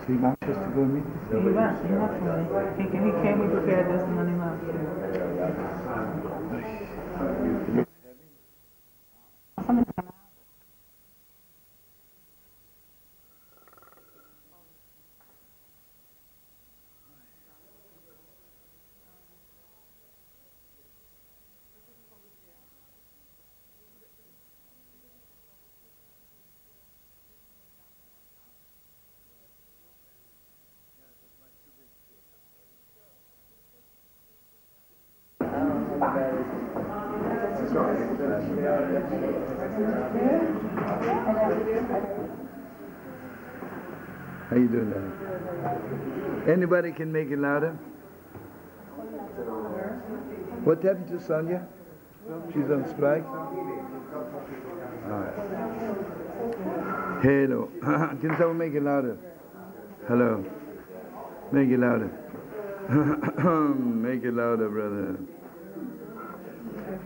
So your mom has to go and meet this? He left for me. He came, we prepared this, and then he left. Somebody come out. How you doing, Daddy? Anybody can make it louder? What happened to Sonia? She's on strike? All right. Hello. Can someone make it louder? Hello. Make it louder. Make it louder, brother.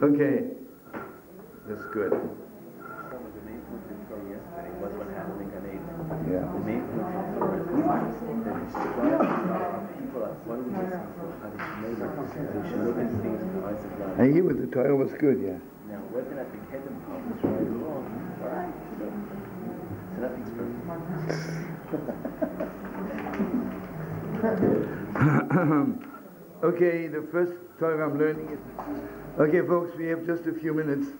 Okay. That's good. Yeah. The main point that people are following this and they should look at things in the eyes of God. And he with the Torah was good, yeah. Now, whether that the Kedem part is right or wrong, alright, so nothing's perfect. Okay, the first Torah I'm learning is... Okay, folks, we have just a few minutes.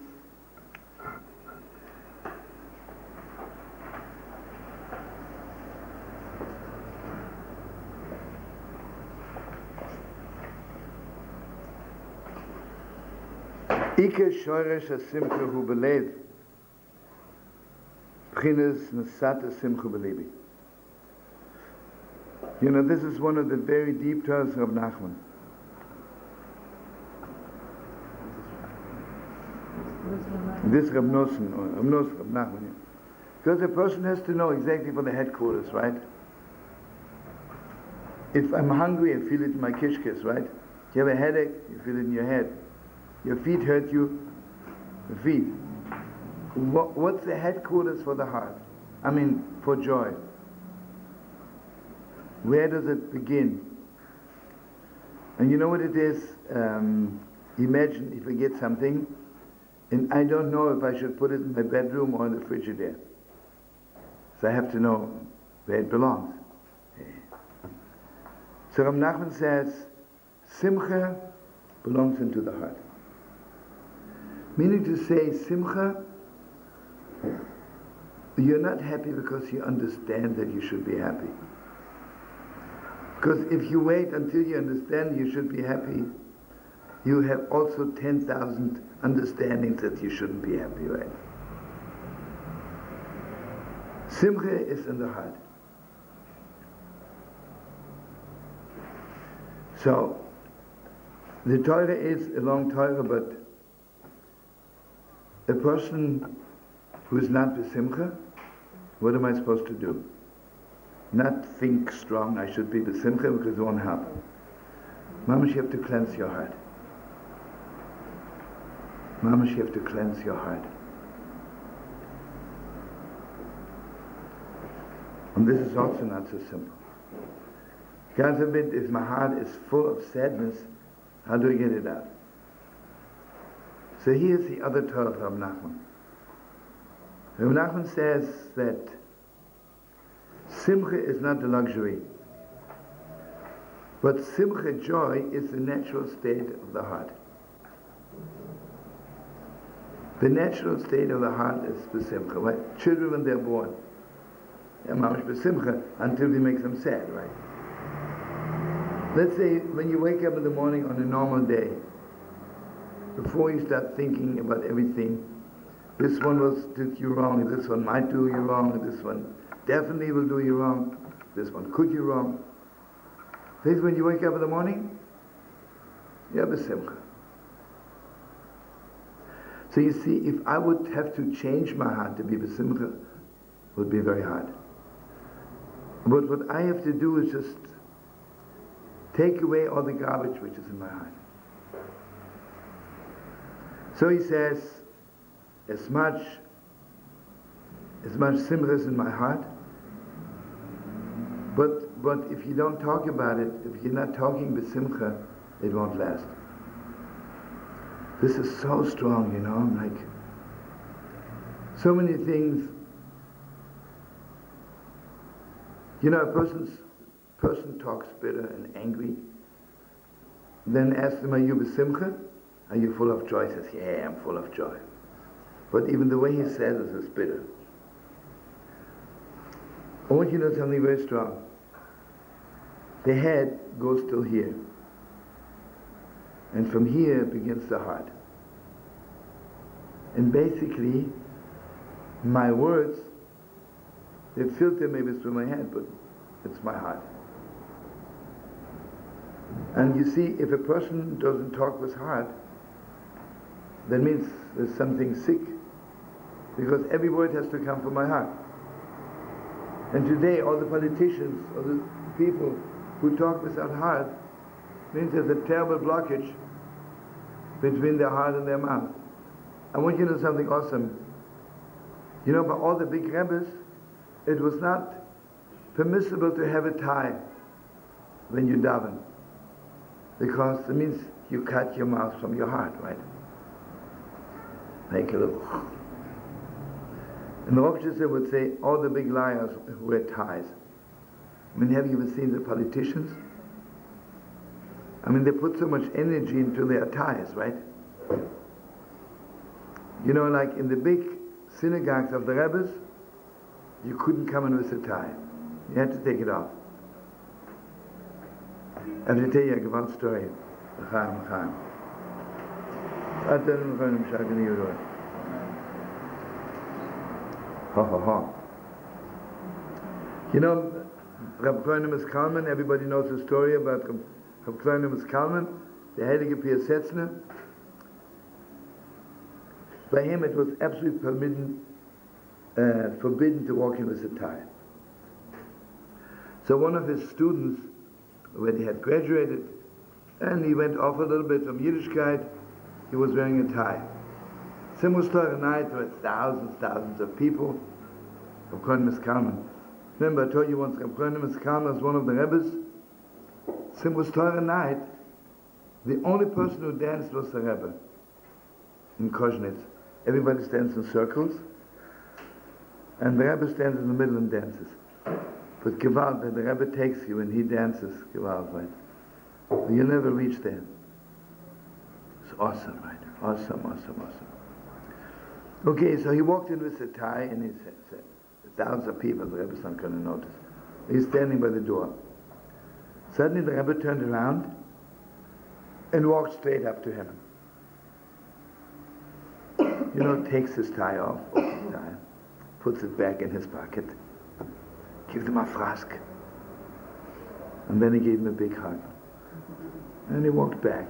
Ike shoresh ha-simcha hu belev, b'chinas nasat ha-simcha belevi. You know, this is one of the very deep Torahs of Nachman. This Rab Nosson, or Rab Nosson, Rab Nachman. Yeah. Because a person has to know exactly for the headquarters, right? If I'm hungry, I feel it in my kishkes, right? You have a headache, you feel it in your head. Your feet hurt you, the feet. What's the headquarters for the heart? I mean, for joy. Where does it begin? And you know what it is? Imagine if I get something, and I don't know if I should put it in my bedroom or in the Frigidaire. So I have to know where it belongs. So Rav Nachman says, Simcha belongs into the heart. Meaning to say, Simcha, you're not happy because you understand that you should be happy. Because if you wait until you understand you should be happy, you have also 10,000 understandings that you shouldn't be happy, right? Simcha is in the heart. So, the Torah is a long Torah, but a person who is not besimcha, what am I supposed to do? Not think strong, I should be besimcha, because it won't happen. Mamash, you have to cleanse your heart. Mamash, you have to cleanse your heart. And this is also not so simple. God forbid, if my heart is full of sadness, how do I get it out? So here's the other Torah of Rav Nachman. Rav Nachman says that Simcha is not a luxury, but Simcha, joy, is the natural state of the heart. The natural state of the heart is besimcha, right? Children when they're born, they're mamish besimcha until we make them sad, right? Let's say when you wake up in the morning on a normal day, before you start thinking about everything, this one did you wrong, this one might do you wrong, this one definitely will do you wrong, this one could you wrong. This when you wake up in the morning, you have a simcha. So you see, if I would have to change my heart to be besimcha, it would be very hard. But what I have to do is just take away all the garbage which is in my heart. So he says, as much simcha is in my heart, But if you don't talk about it, if you're not talking b'simcha, it won't last. This is so strong, like so many things. A person talks bitter and angry, then ask them, are you b'simcha? Are you full of joy? He says, yeah, I'm full of joy. But even the way he says it is bitter. I want you to know something very strong. The head goes till here. And from here begins the heart. And basically, my words, they filter maybe through my head, but it's my heart. And you see, if a person doesn't talk with heart, that means there's something sick. Because every word has to come from my heart. And today, all the politicians, all the people who talk without heart, means there's a terrible blockage between their heart and their mouth. I want you to know something awesome. By all the big rabbis, it was not permissible to have a tie when you daven. Because it means you cut your mouth from your heart, right? Make a little. And the Rosh would say, all the big liars wear ties. Have you ever seen the politicians? They put so much energy into their ties, right? Like in the big synagogues of the rabbis, you couldn't come in with a tie. You had to take it off. I have to tell you a gewalt story. Rabbi Shlomo Carlebach, everybody knows the story about Rabbi Shlomo Carlebach, the Heilige Piasetzner. By him it was absolutely forbidden to walk in with a tie. So one of his students, when he had graduated, and he went off a little bit from Yiddishkeit, he was wearing a tie. Simchas Torah night, there were thousands of people. Rabbi Shlomo Carlebach. Remember, I told you once, Rabbi Shlomo Carlebach was one of the Rebbes. Simchas Torah night, the only person who danced was the Rebbe in Koznitz. Everybody stands in circles, and the Rebbe stands in the middle and dances. But gewalt, the Rebbe takes you and he dances, gewalt, right? You never reach there. It's awesome, right? Awesome. Okay, so he walked in with a tie, and he said, thousands of people, the Rebbe's not going to notice. He's standing by the door. Suddenly the Rebbe turned around and walked straight up to him. Takes his tie off, puts it back in his pocket, gives him a flask, and then he gave him a big hug. And he walked back.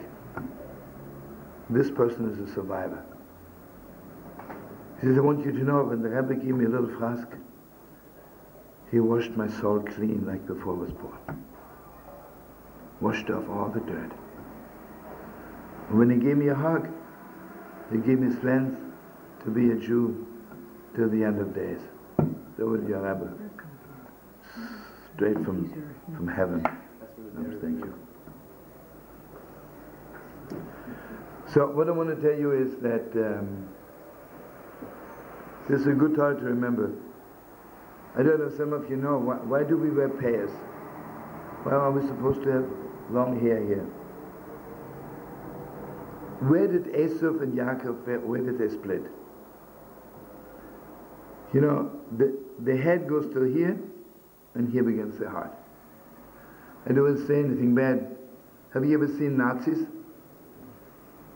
This person is a survivor. He says, I want you to know, when the Rebbe gave me a little flask, he washed my soul clean like before I was born. Washed off all the dirt. And when he gave me a hug, he gave me strength to be a Jew till the end of days. That was your Rebbe. Straight from heaven. Thank you. So what I want to tell you is that this is a good time to remember. I don't know if some of you know, why do we wear payas? Why are we supposed to have long hair here? Where did Esav and Yaakov, where did they split? The head goes till here, and here begins the heart. I don't want to say anything bad. Have you ever seen Nazis?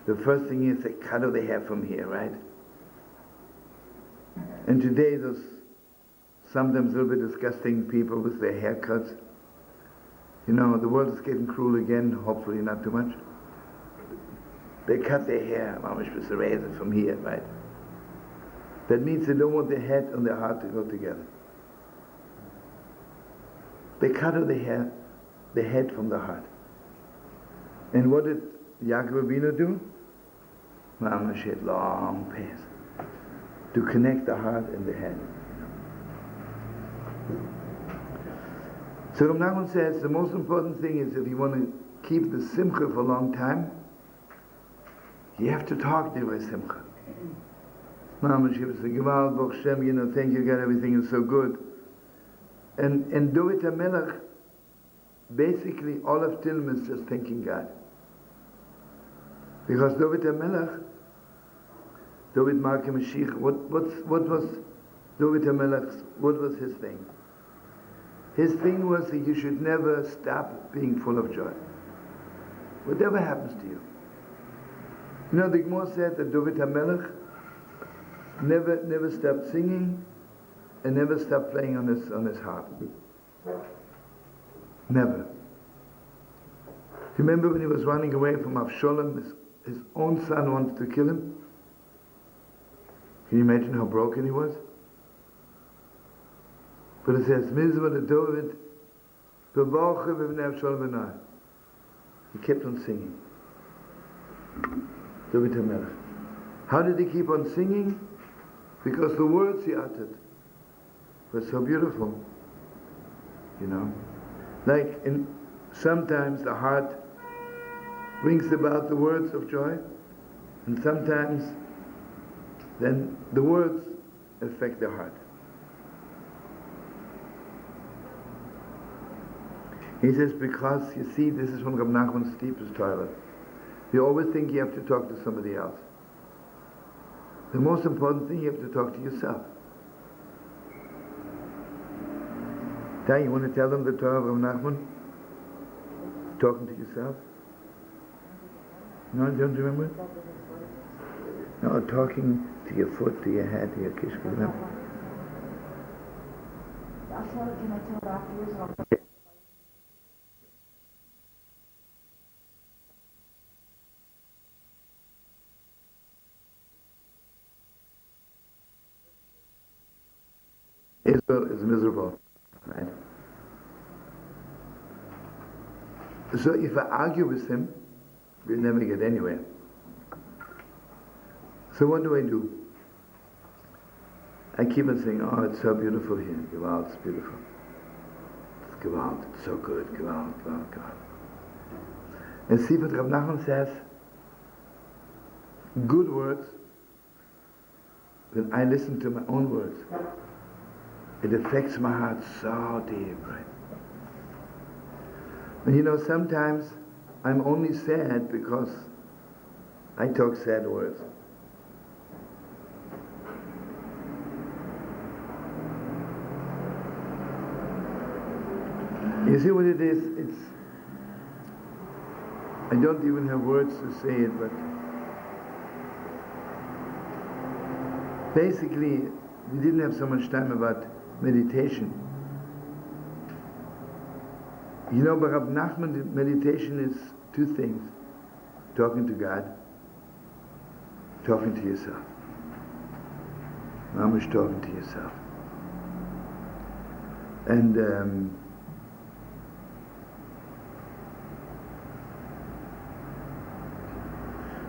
The first thing is they cut off the hair from here, right? And today those sometimes a little bit disgusting people with their haircuts. The world is getting cruel again, hopefully not too much. They cut their hair, mamish with a razor from here, right? That means they don't want their head and their heart to go together. They cut off the head from the heart. And what did Yaakov Avinu do? Mamash had long payas to connect the heart and the head. So Rav Nachman says the most important thing is if you want to keep the simcha for a long time, you have to talk divrei simcha. Mama, she was saying, Gewalt, Baruch Shem, thank you God, everything is so good. And David HaMelech, basically all of Tilm is just thanking God. Because David HaMelech, David Malka Mashiach, what was David HaMelech's, what was his thing? His thing was that you should never stop being full of joy. Whatever happens to you. The Gemara said that David HaMelech never stopped singing and never stopped playing on his harp. Never. Remember when he was running away from Avshalom, his own son wanted to kill him? Can you imagine how broken he was? But it says, Mizvah to David, Bevarcha v'vnei Avshalom b'nai. He kept on singing. David HaMelech. How did he keep on singing? Because the words he uttered were so beautiful. Like sometimes the heart brings about the words of joy, and sometimes then the words affect the heart. He says, because you see, this is from Rab Nachman's deepest Torah. You always think you have to talk to somebody else. The most important thing, you have to talk to yourself. Dai, you want to tell them the Torah of Rab Nachman? Talking to yourself? No, don't you remember it? No, talking to your foot, to your head, to your kishka. Remember? Can I tell it afterwards? Israel is miserable, right? So if I argue with him, we'll never get anywhere. So what do? I keep on saying, oh, it's so beautiful here. Gewalt, it's beautiful. It's Gewalt, it's so good. Gewalt. And see what Rav Nachman says? Good words, when I listen to my own words, it affects my heart so deep, right? And sometimes I'm only sad because I talk sad words. You see what it is? I don't even have words to say it, but basically we didn't have so much time about meditation. But Rab Nachman, meditation is two things. Talking to God, talking to yourself. Mamish talking to yourself. And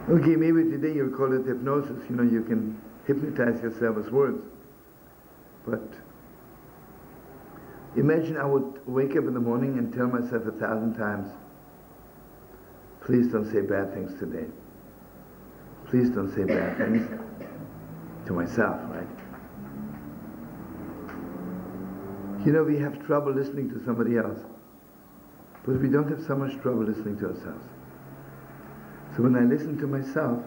okay, maybe today you'll call it hypnosis. You can hypnotize yourself with words. But imagine I would wake up in the morning and tell myself 1,000 times, please don't say bad things today. Please don't say bad things to myself, right? We have trouble listening to somebody else, but we don't have so much trouble listening to ourselves. So when I listen to myself,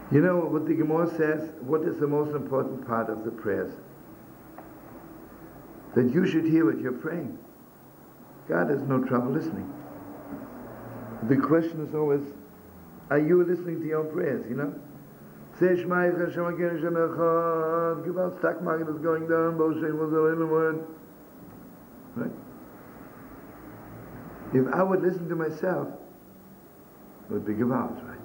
what the Gemara says, what is the most important part of the prayers? That you should hear what you're praying. God has no trouble listening. The question is always, are you listening to your own prayers, Say Shema Yisrael Hashem Elokeinu Hashem Echad, Gewalt stock market is going down, Baruch Shem was in the word. Right? If I would listen to myself, it would be Gewalt, right?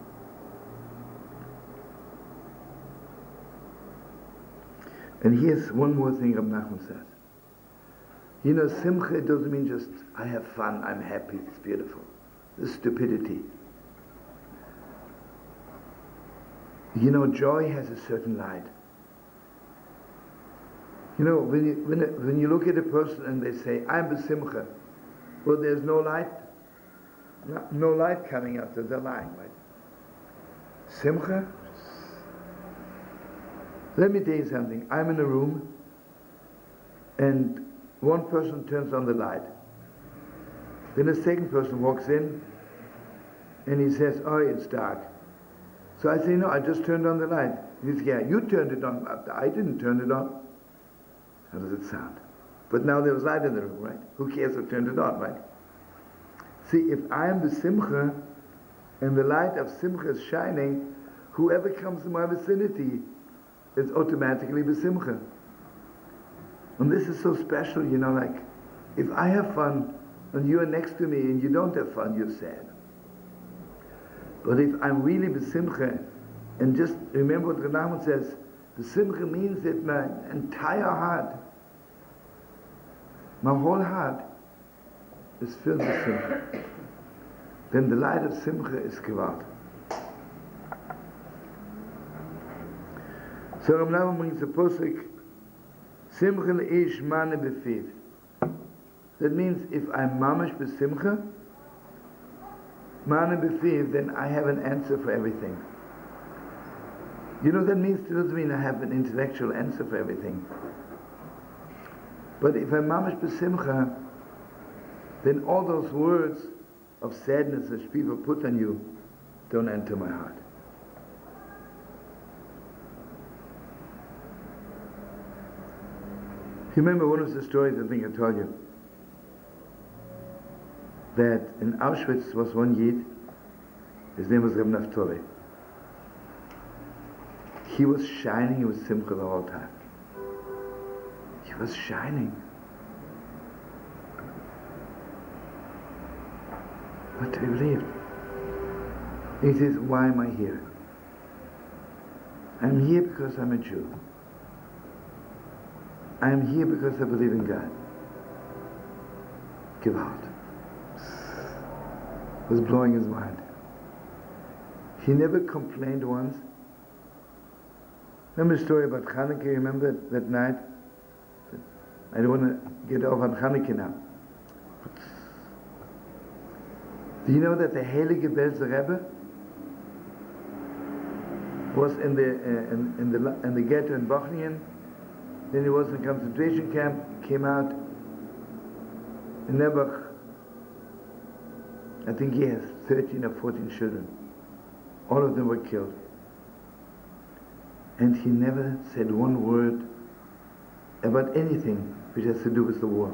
And here's one more thing Rab Nachman says. Simcha doesn't mean just, I have fun, I'm happy, it's beautiful. This stupidity. Joy has a certain light. You know, when you look at a person and they say, I'm besimcha, well, there's no light, no light coming out, so they're lying, right? Simcha? Let me tell you something. I'm in a room, and one person turns on the light. Then a second person walks in, and he says, oh, it's dark. So I say, no, I just turned on the light. He says, yeah, you turned it on. I didn't turn it on. How does it sound? But now there was light in the room, right? Who cares who turned it on, right? See, if I am the simcha, and the light of simcha is shining, whoever comes in my vicinity is automatically besimcha. And this is so special, you know, like, if I have fun, and you are next to me, and you don't have fun, you're sad. But if I'm really besimcha, and just remember what Rabbi says, besimcha means that my entire heart, my whole heart, is filled with simcha. Then the light of simcha is gewalt. So Rabbi Shlomo brings the posuk, simcha leish mane befiv. That means if I'm mamash besimcha, mane befiv, then I have an answer for everything. You know, that means, it doesn't mean I have an intellectual answer for everything. But if I'm mamash besimcha, then all those words of sadness that people put on you don't enter my heart. You remember one of the stories I think I told you, that in Auschwitz was one Yid, his name was Reb Naftali. He was shining, he was simcha the whole time. He was shining. What do you believe? He says, why am I here? I'm here because I'm a Jew. I'm here because I believe in God. Gewalt. It was blowing his mind. He never complained once. Remember the story about Hanukkah? Remember that night? I don't want to get off on Hanukkah now. Do you know that the Heilige Belzer Rebbe was in the ghetto in Bosnia? Then he was in a concentration camp, came out in Nebuch. I think he has 13 or 14 children. All of them were killed. And he never said one word about anything which has to do with the war.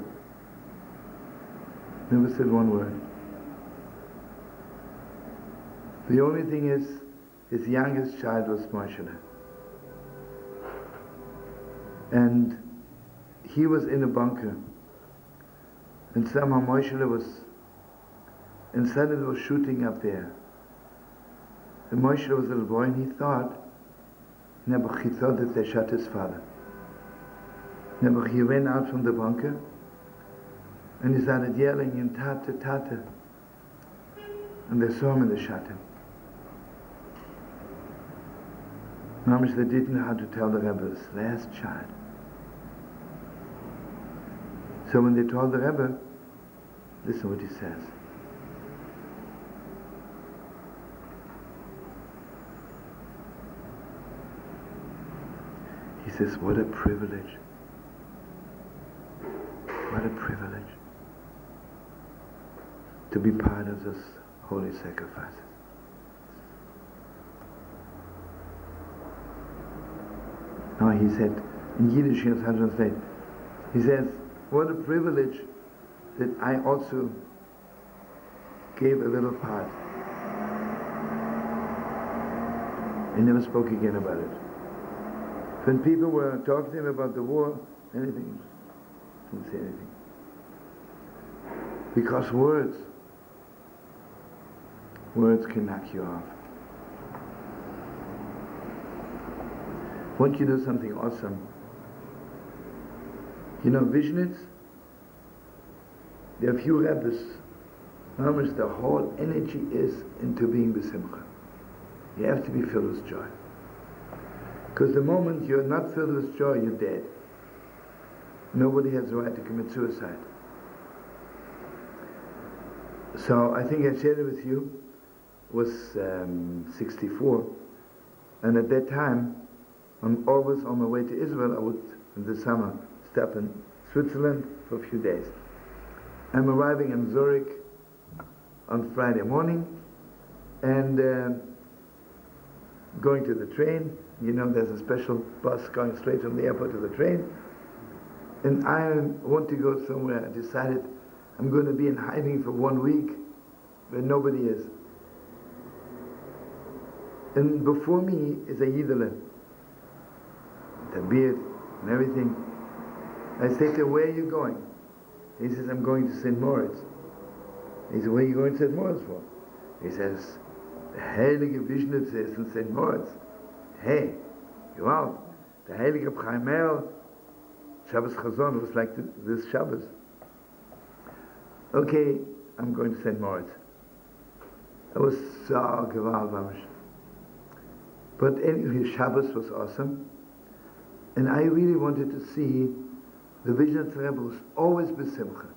Never said one word. The only thing is, his youngest child was Moshe. And he was in a bunker. And somehow Moshe was, and suddenly was shooting up there. And Moshe was a little boy, and he thought that they shot his father. Nebuch, he ran out from the bunker, and he started yelling in Tata, Tata. And they saw him and they shot him. Mamish, they didn't know how to tell the Rebbe, his last child. So when they told the Rebbe, listen what he says. He says, what a privilege. What a privilege to be part of this holy sacrifice. Now he said, in Yiddish, he translate, he says, what a privilege that I also gave a little part. He never spoke again about it. When people were talking to him about the war, anything, he didn't say anything. Because words can knock you off. I want you to do something awesome. You know, Vishnitz, there are few rabbis. Almost the whole energy is into being besimcha. You have to be filled with joy. Because the moment you're not filled with joy, you're dead. nobody has the right to commit suicide. So I think I shared it with you, was 64, and at that time, I'm always on my way to Israel. I would, in the summer, stop in Switzerland for a few days. I'm arriving in Zurich on Friday morning, and going to the train. You know, there's a special bus going straight from the airport to the train. And I want to go somewhere. I decided I'm going to be in hiding for 1 week where nobody is. And before me is a Yidele, with a beard and everything. I say to him, where are you going? He says, I'm going to St. Moritz. He said, where are you going to St. Moritz for? He says, the Heilige Vishnitz is in St. Moritz. Hey, you out. The Heilige Chaimel, Shabbos Chazon, was like this Shabbos. Okay, I'm going to St. Moritz. It was so gewaltig. But anyway, Shabbos was awesome. And I really wanted to see the Vishnitz Rebbe was always besimcha.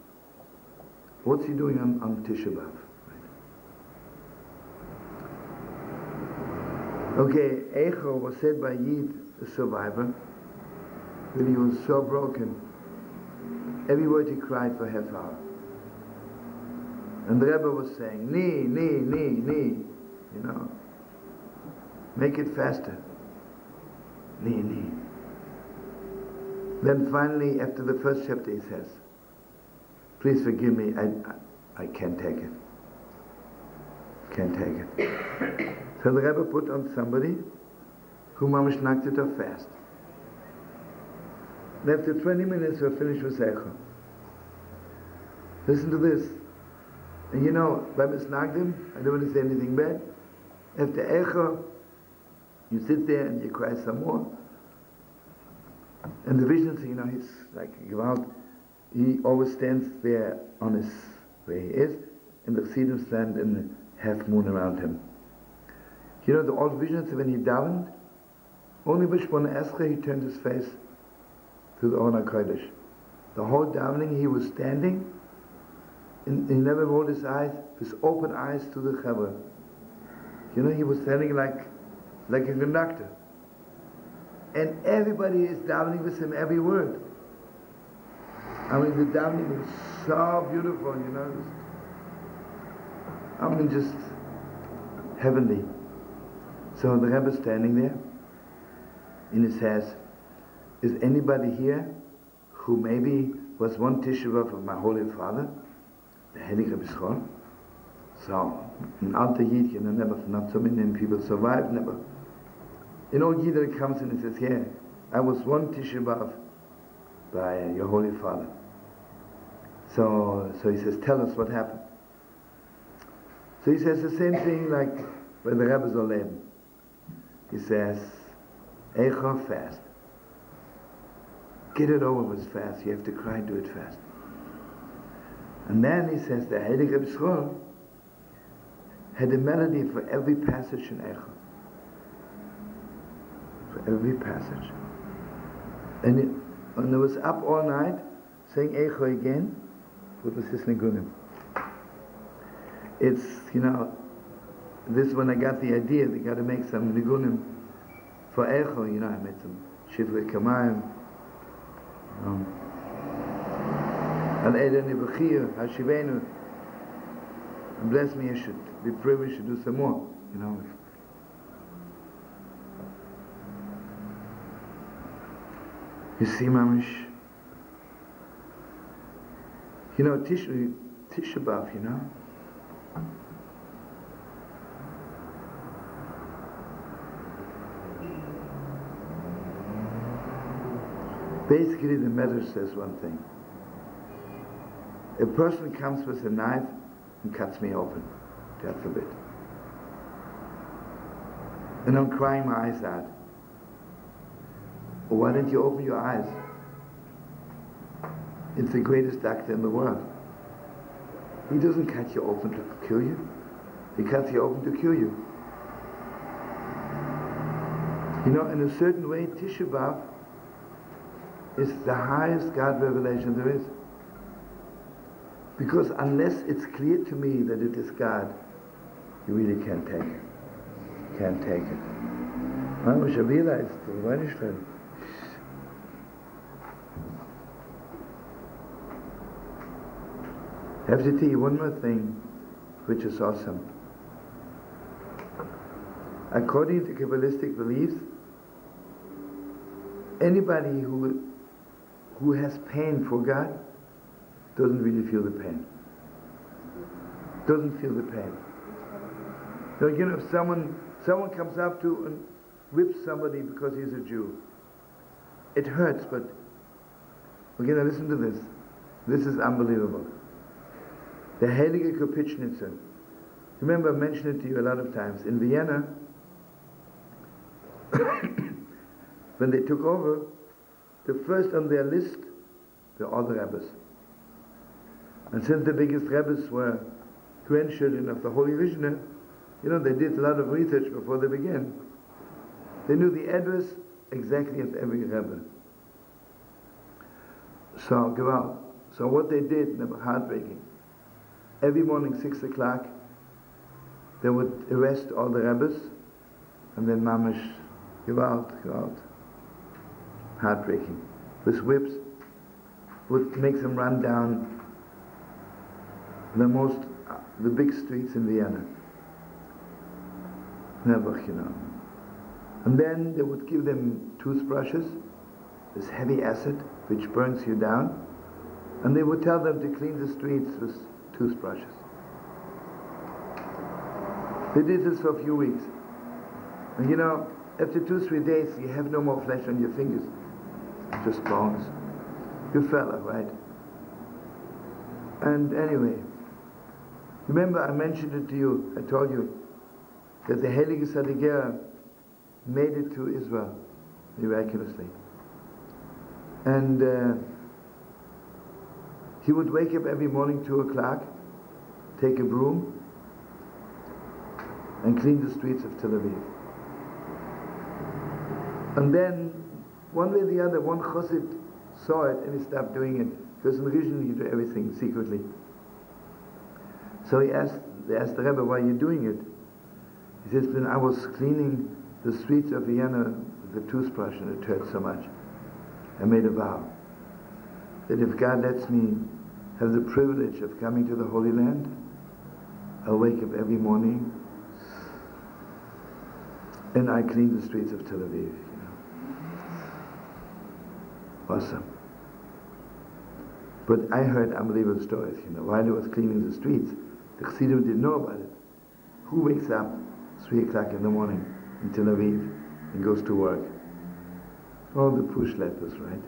What's he doing on Tisha B'Av? Okay, Echo was said by Yid, a survivor, that he was so broken. Every word he cried for half hour. And the Rebbe was saying, knee, you know. Make it faster. Knee. Then finally, after the first chapter, he says, please forgive me, I can't take it. Can't take it. So the Rebbe put on somebody who mamish knocked it off fast. And after 20 minutes, we're finished with Eicha. Listen to this. And you know, by Misnagdim, I don't want to say anything bad. After Eicha, you sit there and you cry some more. And the visions, you know, he's like Gewalt. He always stands there on his where he is, and the Chassidim stand in the half moon around him. You know, the old visions when he davened, only B'Shmona Esrei he turned his face to the Orna Kodesh. The whole davening he was standing, and he never rolled his eyes, his open eyes to the Chavra. You know, he was standing like a conductor. And everybody is davening with him every word. I mean, the davening was so beautiful, you know. I mean, just heavenly. So the Rebbe standing there, and he says, is anybody here who maybe was one Tisha B'Av of my Holy Father, the Heilige Rabbi Shlomo? So, an alter Yid, you know, never, not so many people survived, never. An old Yid that comes in and says, yeah, I was one Tisha B'Av by your Holy Father. So he says, tell us what happened. So he says the same thing like when the Rebbe's Olem. He says, Eicha fast. Get it over with fast. You have to cry, do it fast. And then he says, the Heilige Rabbi Shlomo had a melody for every passage in Eicha. For every passage. And it was up all night saying Eicha again with the Sis Nigunim. It's, you know, this when I got the idea, they got to make some Nigunim for Eicha, you know, I made some Shivre Kamayim, Al Eden Ibachir, Hashivenu, and bless me, I should be privileged to do some more, you know. You see, Mamish, you know, Tisha B'Av, you know. Basically, the Medrash says one thing. A person comes with a knife and cuts me open, God forbid. And I'm crying my eyes out. Well, why don't you open your eyes? It's the greatest doctor in the world. He doesn't cut you open to kill you. He cuts you open to cure you. You know, in a certain way, Tisha B'Av is the highest God revelation there is. Because unless it's clear to me that it is God, you really can't take it. Can't take it. I should realize it. I have to tell you one more thing, which is awesome. According to Kabbalistic beliefs, anybody who has pain for God doesn't really feel the pain. Doesn't feel the pain. So, you know, if someone comes up to and whips somebody because he's a Jew, it hurts, but okay, now listen to this. This is unbelievable. The Heilige Kopitschnitzer. Remember, I mentioned it to you a lot of times. In Vienna, when they took over, the first on their list were all the rabbis. And since the biggest rabbis were grandchildren of the Holy Vishnu, you know, they did a lot of research before they began. They knew the address exactly of every rabbi. So, Gewalt. So what they did, they were heartbreaking. Every morning, 6 o'clock, they would arrest all the rabbis, and then mamash, Gewalt. Heartbreaking. With whips, would make them run down the big streets in Vienna. Never, you know. And then they would give them toothbrushes, this heavy acid which burns you down, and they would tell them to clean the streets with toothbrushes. They did this for a few weeks. And you know, after 2-3 days, you have no more flesh on your fingers, just bones. You fell, right? And anyway, remember I mentioned it to you, I told you that the Heilige Sadiger made it to Israel, miraculously. And he would wake up every morning 2 o'clock, take a broom, and clean the streets of Tel Aviv. And then, one way or the other, one chassid saw it and he stopped doing it, because in Rishon you do everything secretly. So they asked the Rebbe, why are you doing it? He says, when I was cleaning the streets of Vienna with a toothbrush and it hurt so much, I made a vow that if God lets me have the privilege of coming to the Holy Land, I'll wake up every morning and I clean the streets of Tel Aviv. You know. Awesome. But I heard unbelievable stories. You know, while I was cleaning the streets, the Chassidim didn't know about it. Who wakes up 3 o'clock in the morning in Tel Aviv and goes to work? All the push lepers, right?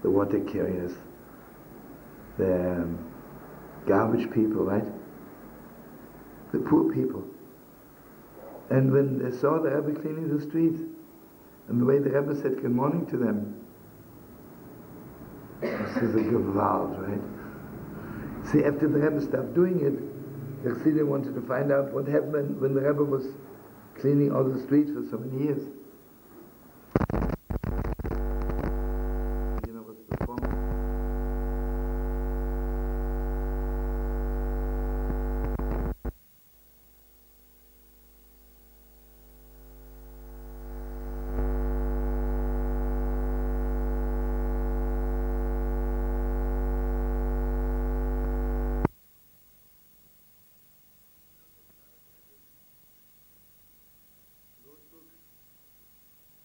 The water carriers, the garbage people, right? The poor people. And when they saw the Rebbe cleaning the streets, and the way the Rebbe said good morning to them, this is a gewalt, right? See, after the Rebbe stopped doing it, the Chassidim wanted to find out what happened when the Rebbe was cleaning all the streets for so many years. You know, was performing.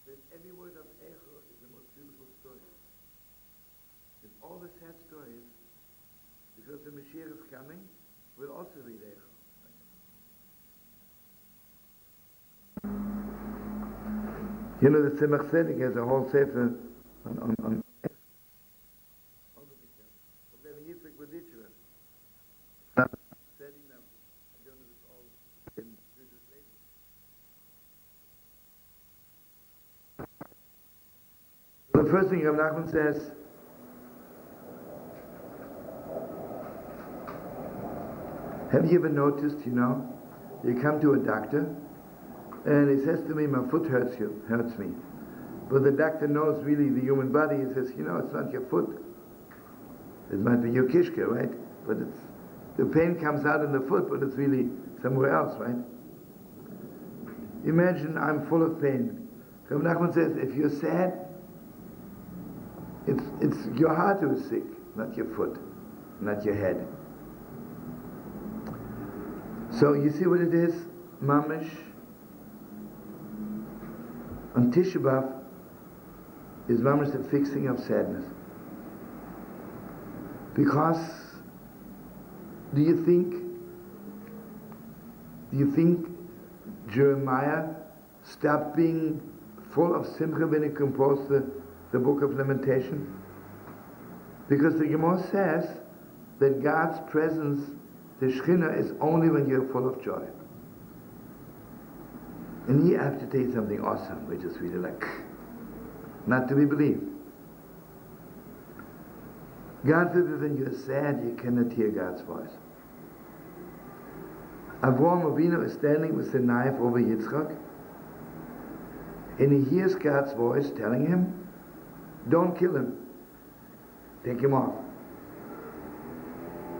That every word of Echo is the most beautiful story. And all the sad stories, because the Mashiach is coming, will also read Echo. You know, the Tzemach Tzedek has a whole sefer on all the details. But then Yitzchak Baditcher, setting up, I don't know if it's all in Jewish language. The first thing Rabbi Nachman says, have you ever noticed, you know, you come to a doctor and he says to me, my foot hurts me. But the doctor knows really the human body. He says, it's not your foot. It might be your kishke, right? But the pain comes out in the foot, but it's really somewhere else, right? Imagine I'm full of pain. Rabbi Nachman says, if you're sad, it's your heart who is sick, not your foot, not your head. So you see what it is? Mamish on Tisha B'Av is mamish the fixing of sadness. Because do you think Jeremiah stopped being full of simcha when he composed the book of Lamentation? Because the Gemara says that God's presence, the Shekhinah, is only when you're full of joy. And here I have to tell you something awesome, which is really like not to be believed. God forbid, when you're sad, you cannot hear God's voice. Avraham Avinu is standing with a knife over Yitzchak, and he hears God's voice telling him, don't kill him, take him off.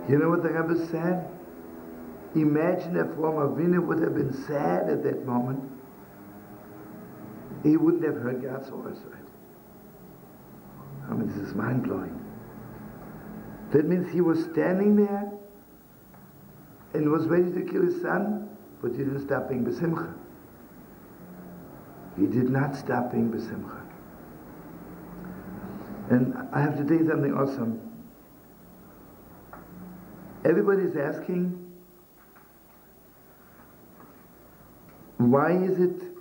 You know what the Rebbe said? Imagine if Avraham Avinu would have been sad at that moment. He wouldn't have heard God's voice, right? I mean, this is mind-blowing. That means he was standing there and was ready to kill his son, but he didn't stop being besimcha. He did not stop being besimcha. And I have to tell you something awesome. Everybody's asking, why is it,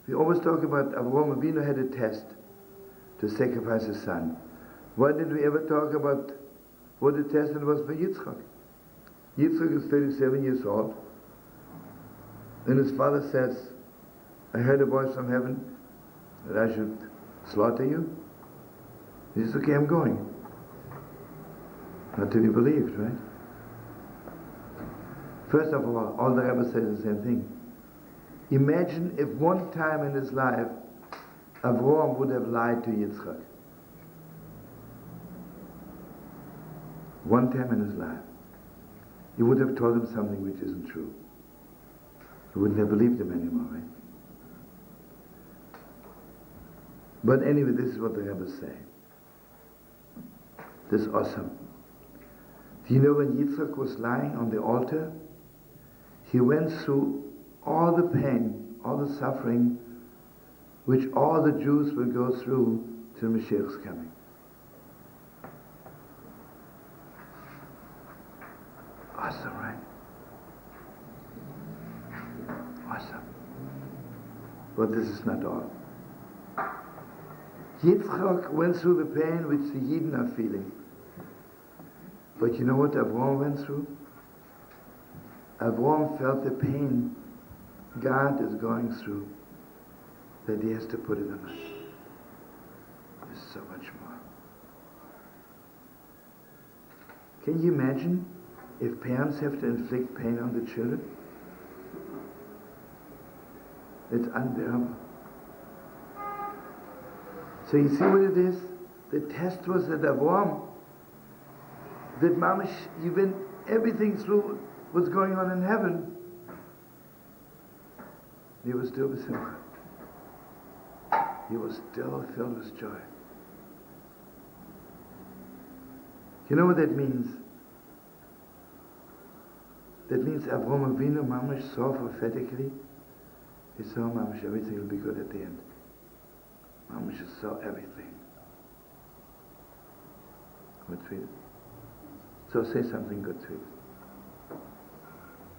we always talk about Avraham Avinu had a test to sacrifice his son. Why did we ever talk about what the test was for Yitzchak? Yitzchak is 37 years old, and his father says, I heard a voice from heaven that I should slaughter you. He says, okay, I'm going. Not to be believed, right? First of all the Rebbe says the same thing. Imagine if one time in his life Avraham would have lied to Yitzchak. One time in his life. He would have told him something which isn't true. He wouldn't have believed him anymore, right? But anyway, this is what the Rebbe say. This is awesome. Do you know when Yitzchak was lying on the altar, he went through all the pain, all the suffering, which all the Jews will go through till Mashiach's coming. Awesome, right? Awesome. But this is not all. Yitzchak went through the pain which the Yidden are feeling. But you know what Avraham went through? Avraham felt the pain God is going through, that he has to put it on us. There's so much more. Can you imagine if parents have to inflict pain on the children? It's unbearable. So you see what it is? The test was that Avraham, that Mamish, even everything through what's going on in heaven, he was still with Simcha. He was still filled with joy. You know what that means? That means Avraham Avinu Mamish saw prophetically. He saw Mamish, everything will be good at the end. Mamish saw everything. Good, sweet. So say something good, sweet.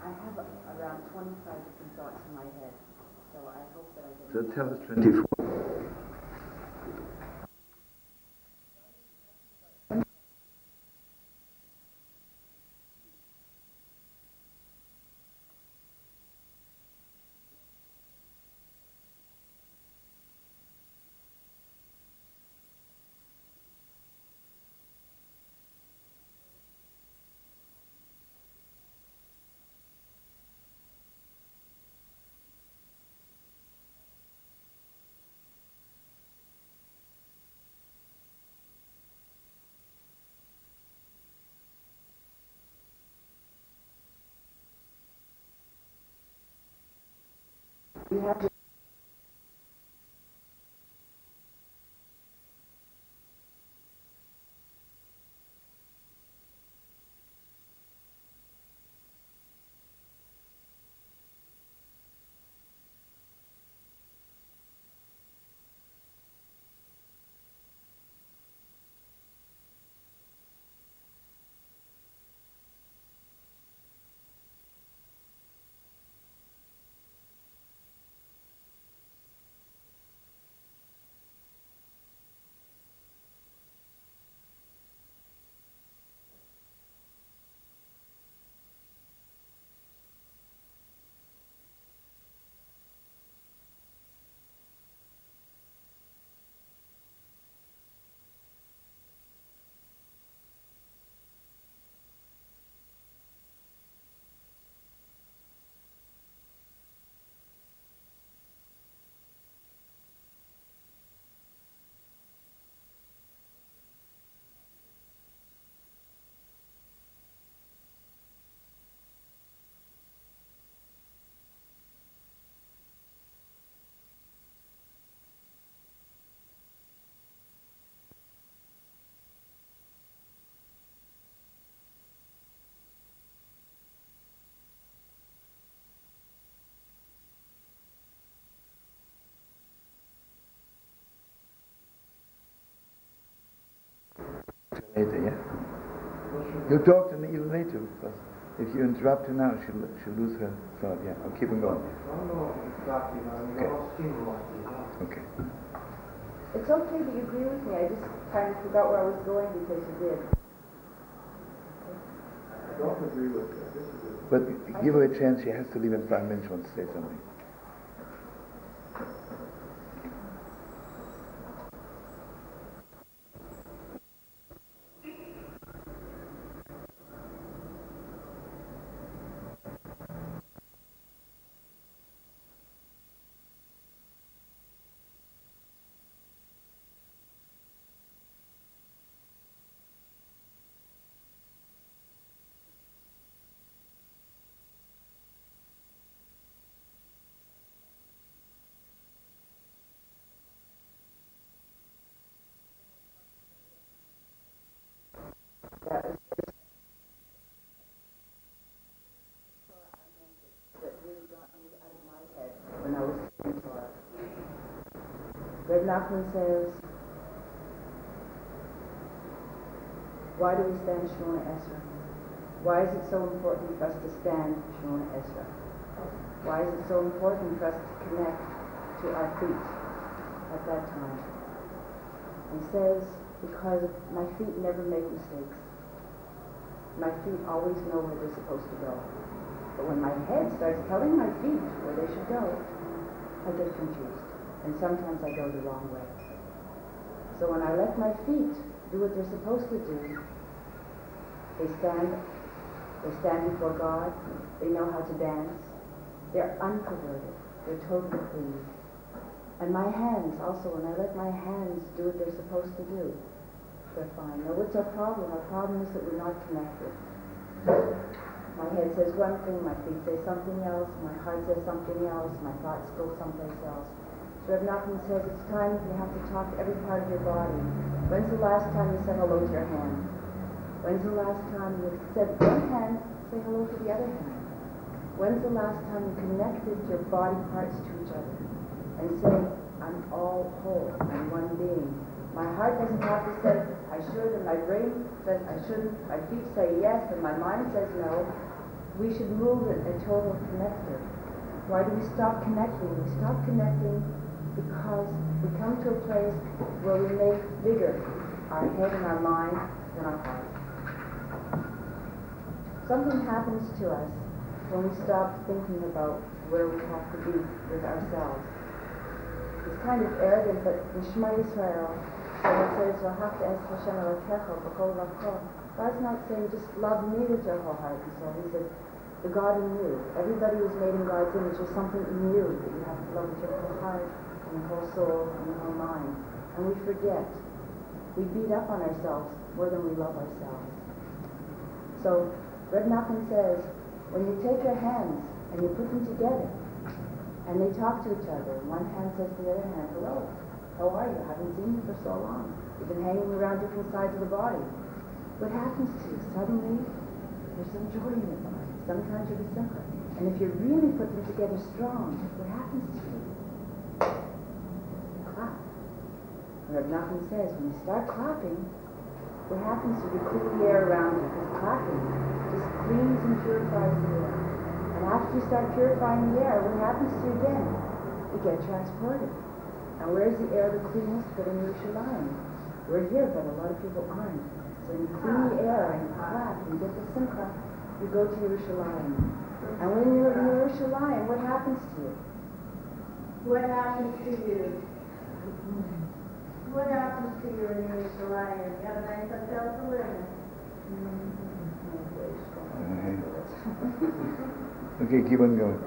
I have around 25 different thoughts in my head, so I hope that I So get tell us 24. You have to later, yeah? You'll talk to me even later, because if you interrupt her now, she'll lose her thought. Yeah, I'll keep on going. Okay. It's okay that you agree with me. I just kind of forgot where I was going because you did. I don't agree with you. I disagree. But give her a chance. She has to leave in 5 minutes. She wants to say something. That was that really got me out of my head when I was in Torah. Reb Nachman says, why do we stand Shemona Esrei? Why is it so important for us to stand Shemona Esrei? Why is it so important for us to connect to our feet at that time? He says, because my feet never make mistakes. My feet always know where they're supposed to go. But when my head starts telling my feet where they should go, I get confused. And sometimes I go the wrong way. So when I let my feet do what they're supposed to do, they stand before God, they know how to dance, they're unperverted, they're totally clean. And my hands also, when I let my hands do what they're supposed to do, they're fine. Now what's our problem? Our problem is that we're not connected. My head says one thing, my feet say something else, my heart says something else, my thoughts go someplace else. So Reb Nachman says it's time that you have to talk to every part of your body. When's the last time you said hello to your hand? When's the last time you said one hand, say hello to the other hand? When's the last time you connected your body parts to each other and say, I'm all whole, I'm one being. My heart doesn't have to say, I should, and my brain says I shouldn't, my feet say yes, and my mind says no. We should move in a total connector. Why do we stop connecting? We stop connecting because we come to a place where we make bigger our head and our mind than our heart. Something happens to us when we stop thinking about where we have to be with ourselves. It's kind of arrogant, but in Shema Yisrael, when it says, "V'ahavta es Hashem Elokecha b'kol v'kol," God's not saying just love me with your whole heart and soul. He says, the God in you. Everybody who's made in God's image, there's something in you that you have to love with your whole heart and your whole soul and your whole mind. And we forget. We beat up on ourselves more than we love ourselves. So Reb Nachman says, when you take your hands and you put them together And they talk to each other. One hand says to the other hand, hello, how are you? Haven't seen you for so long. You've been hanging around different sides of the body. What happens to you? Suddenly, there's some joy in your body. Sometimes you're simple. And if you really put them together strong, what happens to you? Clap. Rabbi Nachman says, when you start clapping, what happens to you? You clean the air around you, because clapping just cleans and purifies the air. And after you start purifying the air, what happens to you again? You get transported. And where's the air the cleanest? But in Yerushalayim. We're here, but a lot of people aren't. So when you clean the air and you clap and you get the simcha, you go to Yerushalayim. And when you're in Yerushalayim, what happens to you? What happens to you? What happens to you in Yerushalayim? You have a nice hotel to live in. Okay, keep on going.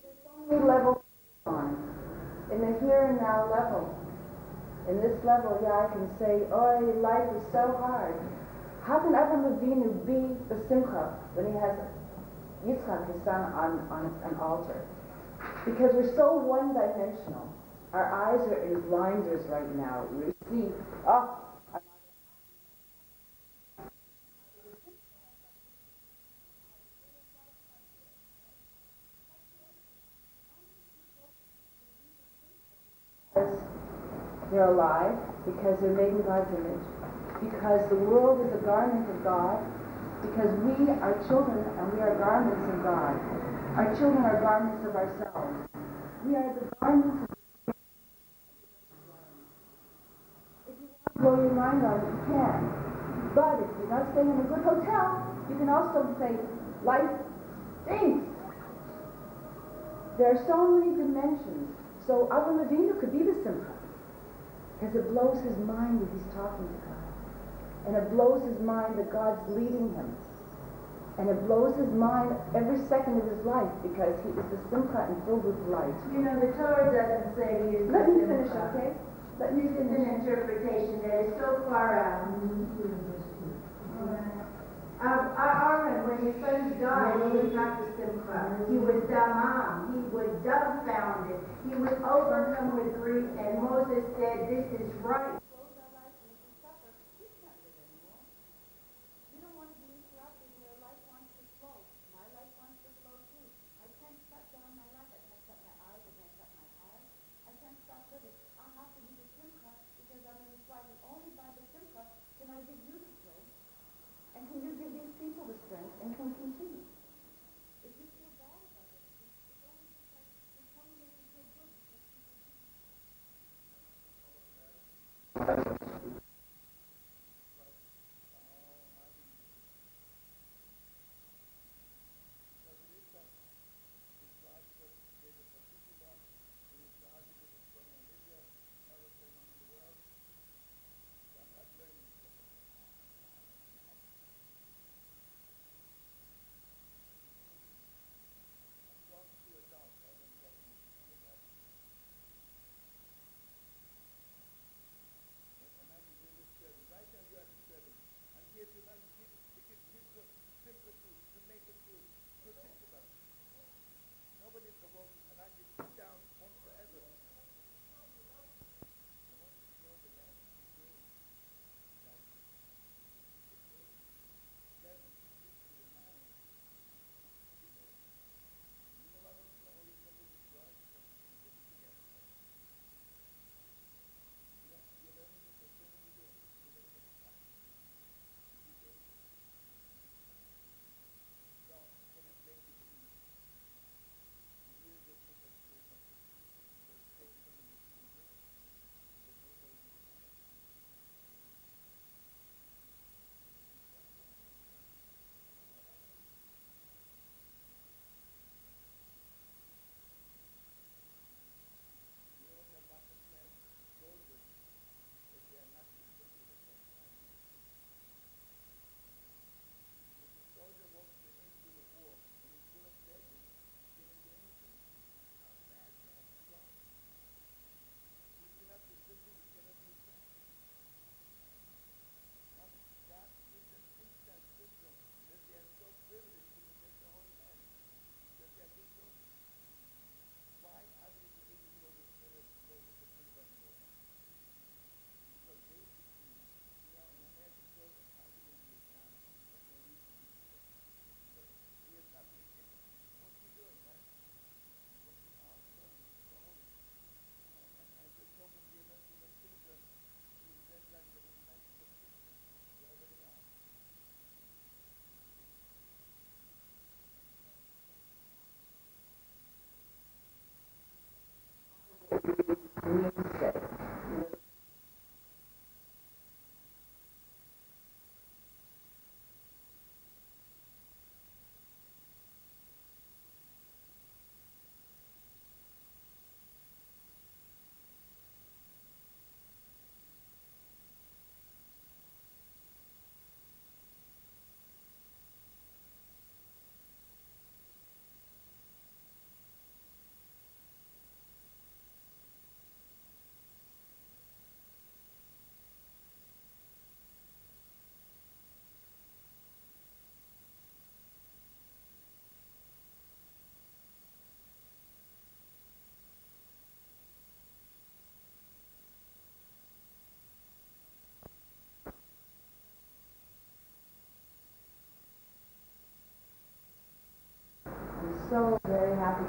There's so many levels on. In the here and now level. In this level, yeah, I can say, oh, life is so hard. How can Avraham Avinu be the simcha when he has Yitzchak, his son, on an altar? Because we're so one-dimensional. Our eyes are in blinders right now. We see, oh, they're alive, because they're made in God's image, because the world is a garment of God, because we are children and we are garments of God. Our children are garments of ourselves. We are the garments of God. If you want to blow your mind on it, you can. But if you're not staying in a good hotel, you can also say, life stinks. There are so many dimensions. So Avraham Avinu could be the simcha. Because it blows his mind that he's talking to God. And it blows his mind that God's leading him. And it blows his mind every second of his life because he is the simcha and filled with light. You know, the Torah doesn't say he is Let me the finish, simcha. okay? Let me This is finish. an interpretation that is so far out. Aaron, when his sons died, he was not the simcha. He was damam. He was dumbfounded. He was overcome with grief, and Moses said, this is right. And can you give these people the strength and can continue? If you feel bad about it, it's only because you're telling me to feel good.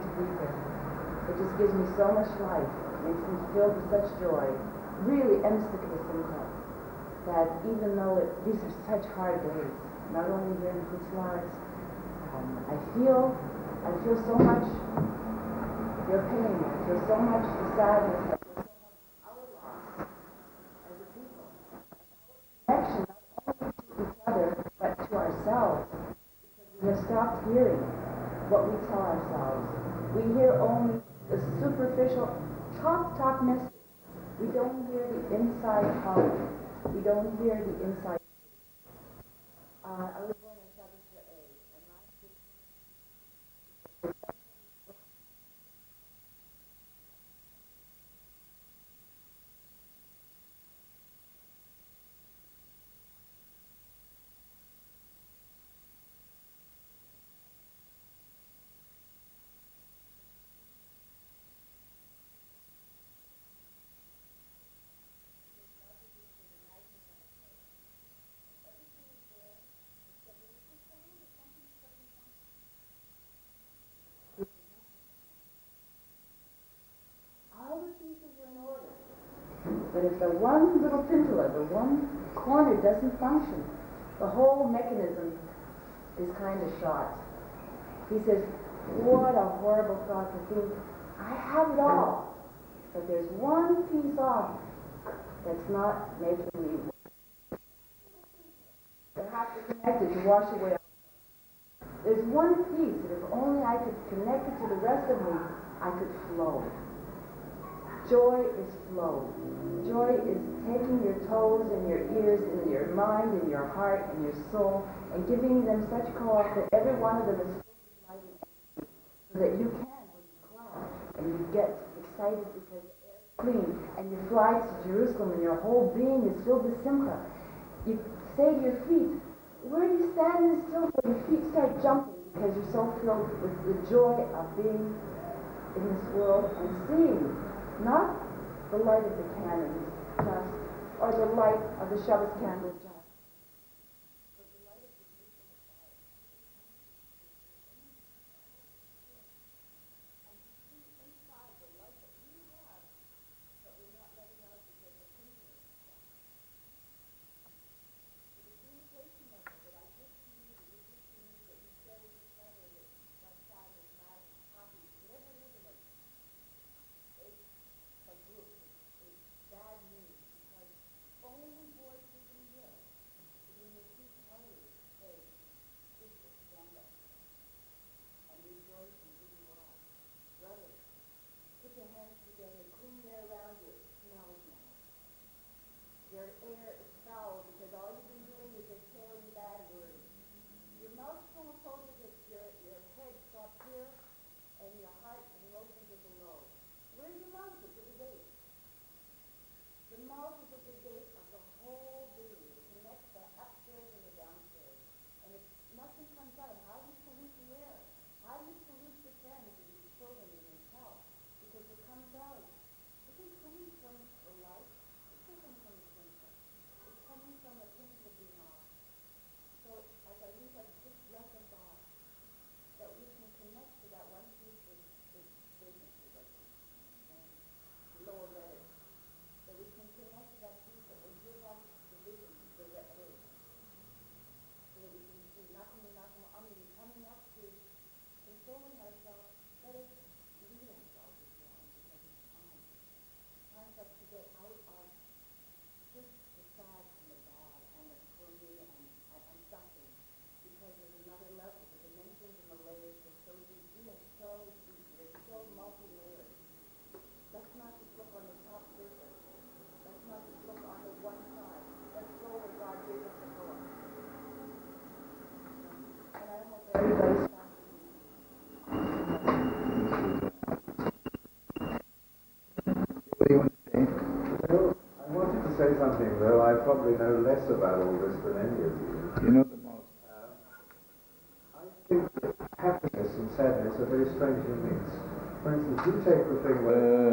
to be here. It just gives me so much life, makes me filled with such joy. Really, emstik v'simcha. That even though these are such hard days, not only here in Kutzlaritz, I feel so much your pain. I feel so much the sadness. I feel so much our loss as a people. Connection not only to each other, but to ourselves. Because we have stopped hearing what we tell ourselves. We hear only the superficial talk message. We don't hear the inside heart. We don't hear the inside. I was born on Shabbos Re'eh, and last week all the pieces are in order. But if the one little pintula, the one corner doesn't function, the whole mechanism is kind of shot. He says, what a horrible thought to think, I have it all, but there's one piece off that's not making me work. They have to connect it to wash away. There's one piece that if only I could connect it to the rest of me, I could flow. Joy is flow. Joy is taking your toes and your ears and your mind and your heart and your soul and giving them such co-op that every one of them is filled with light and energy, so that you can, when you clap and you get excited because the air is clean and you fly to Jerusalem and your whole being is filled with simcha, you say to your feet, where do you stand still? Your feet start jumping because you're so filled with the joy of being in this world and seeing not the light of the cannons just, or the light of the Shabbos candle just, but the light of the wisdom of God. And to see inside the light that we have, but we're not letting out because the thinking is stuck. The communication level that I give to you, that you give to me, that you share with each other, that sadness, madness, happy, whatever it is about you, it's a group, it's bad news, because only voices in here, when they keep telling you, hey, sister, stand up, and rejoice in who you are. Brothers, put your hands together, clean the air around you, it smells now. Your air is foul because all you've been doing is exhaling bad words. Your mouth full of told you that your head stops here and your heart and your opens are below. Where's the mouth? It's at the gate. The mouth is at the gate of the whole being. It connects the upstairs and the downstairs. And if nothing comes out, how do you pollute the air? How do you pollute your friends and your children and yourself? Because what comes out isn't coming from the light. It's not coming from the center. It's coming from the pink of being off. So as I leave a big breath of God, that we can connect to that one piece that is business with us, and lower letters. That we can connect to that piece that will give us the vision, the red way. So that we can see nothing coming up to consoling ourselves, let us lead ourselves as well, because it's time. It's time for us to get out of just the sad and the bad and the clinging and suffering, because there's another level. The dimensions and the layers go so deep. We are so deep. We are so multi-layered. Let's not just look on the top surface. Let's not just look on the one side. Let's go where God gave us to go. And I hope everybody stops. What do you want to say? Well, I wanted to say something, though I probably know less about all this than any of you. You know the most. I think that happiness and sadness are very strangely mixed. For instance, you take the thing where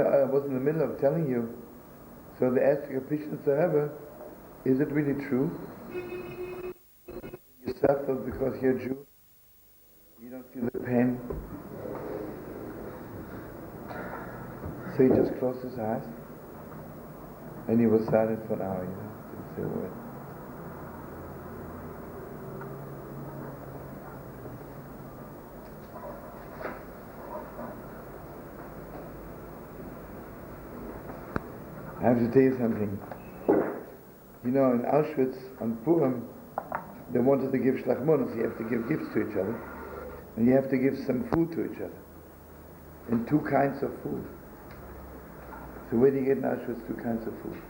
I was in the middle of telling you. So they asked the Pishnas Rebbe, is it really true? You suffer because you're Jew? You don't feel the pain? So he just closed his eyes and he was silent for an hour, didn't say a word. I have to tell you something. In Auschwitz, on Purim, they wanted to give shlachmonos. You have to give gifts to each other. And you have to give some food to each other. And two kinds of food. So where do you get in Auschwitz two kinds of food?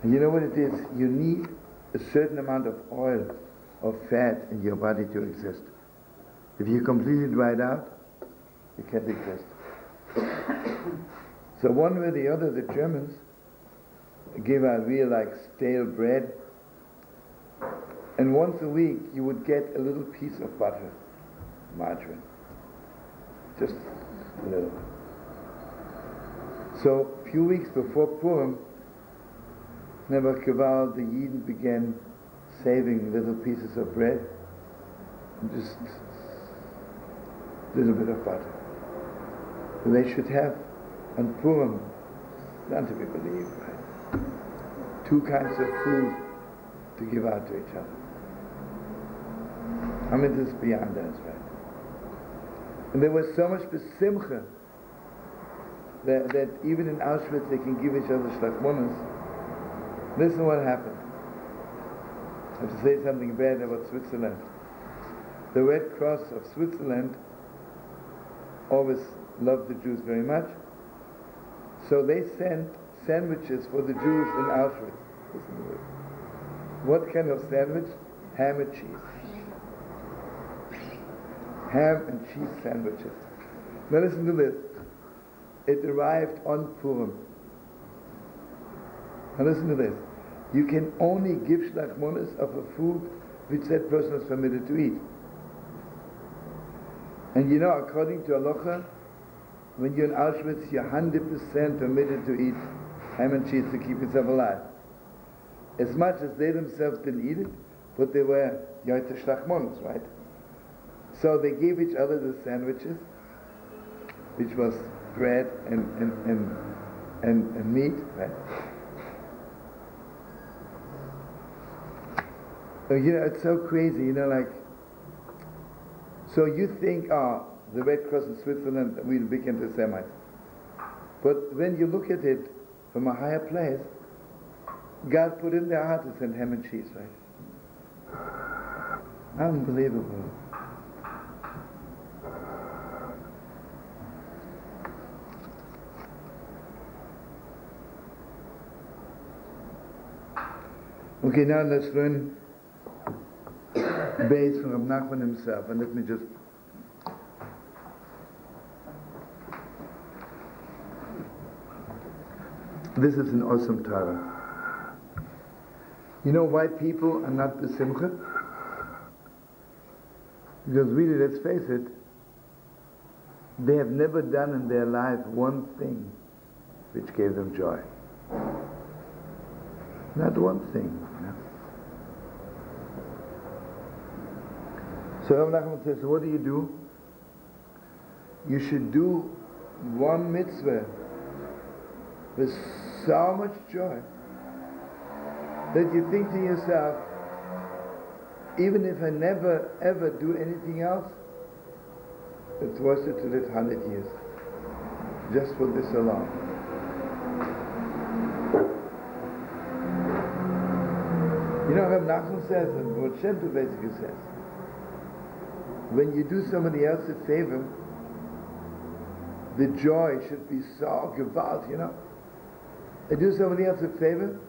And you know what it is? You need a certain amount of oil or fat in your body to exist. If you're completely dried out, you can't exist. So one way or the other, the Germans gave out real stale bread, and once a week you would get a little piece of butter, margarine, just a little. So a few weeks before Purim, Never Keval, the Yidden began saving little pieces of bread, just a little bit of butter. They should have on Purim, not to be believed, right? Two kinds of food to give out to each other. I mean, this is beyond us, right? And there was so much besimcha that even in Auschwitz they can give each other shlachmonos. Listen what happened. I have to say something bad about Switzerland. The Red Cross of Switzerland always loved the Jews very much. So they sent sandwiches for the Jews in Auschwitz. Listen to this. What kind of sandwich? Ham and cheese. Ham and cheese sandwiches. Now listen to this. It arrived on Purim. Now listen to this. You can only give shlachmonos of a food which that person is permitted to eat. And according to halacha, when you're in Auschwitz, you're 100% permitted to eat ham and cheese to keep yourself alive. As much as they themselves didn't eat it, but they were yoyte shlachmonos, right? So they gave each other the sandwiches, which was bread and meat, right? So, it's so crazy, so you think, the Red Cross in Switzerland, we're big anti-Semites. But when you look at it from a higher place, God put in their heart to send ham and cheese, right? Unbelievable. Okay, now let's learn base from Rav Nachman himself, and let me just this is an awesome Torah. You know why people are not besimcha? Because really, let's face it, they have never done in their life one thing which gave them joy. Not one thing. So Rav Nachman says, so what do? You should do one mitzvah with so much joy that you think to yourself, even if I never ever do anything else, it's worth it to live 100 years just for this alone. Rav Nachman says, and what Shem Tov basically says, when you do somebody else a favor, the joy should be so gewalt, They do somebody else a favor,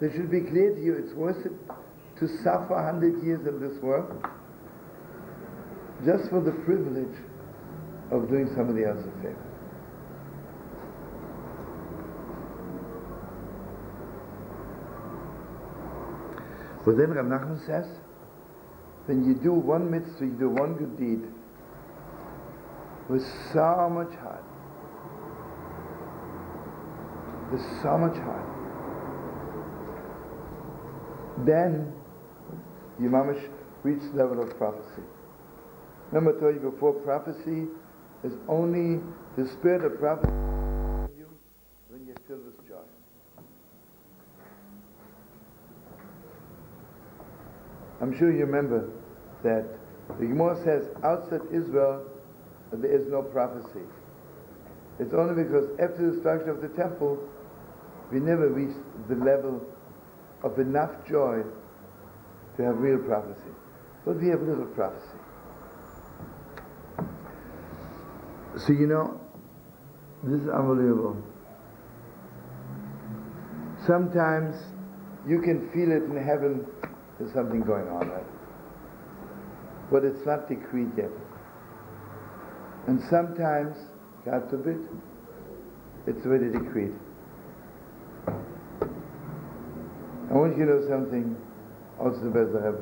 they should be clear to you it's worth it to suffer 100 years in this world just for the privilege of doing somebody else a favor. But then Rav Nachman says, when you do one mitzvah, you do one good deed, with so much heart. With so much heart. Then you mamash reach the level of prophecy. Remember I told you before, prophecy is only the spirit of prophecy in you when you're filled with joy. I'm sure you remember that the Gemara says outside Israel there is no prophecy. It's only because after the destruction of the temple we never reached the level of enough joy to have real prophecy. But we have little prophecy. So this is unbelievable. Sometimes you can feel it in heaven, there's something going on, right? But it's not decreed yet. And sometimes, God forbid, it's already decreed. I want you to know something, also the best I have.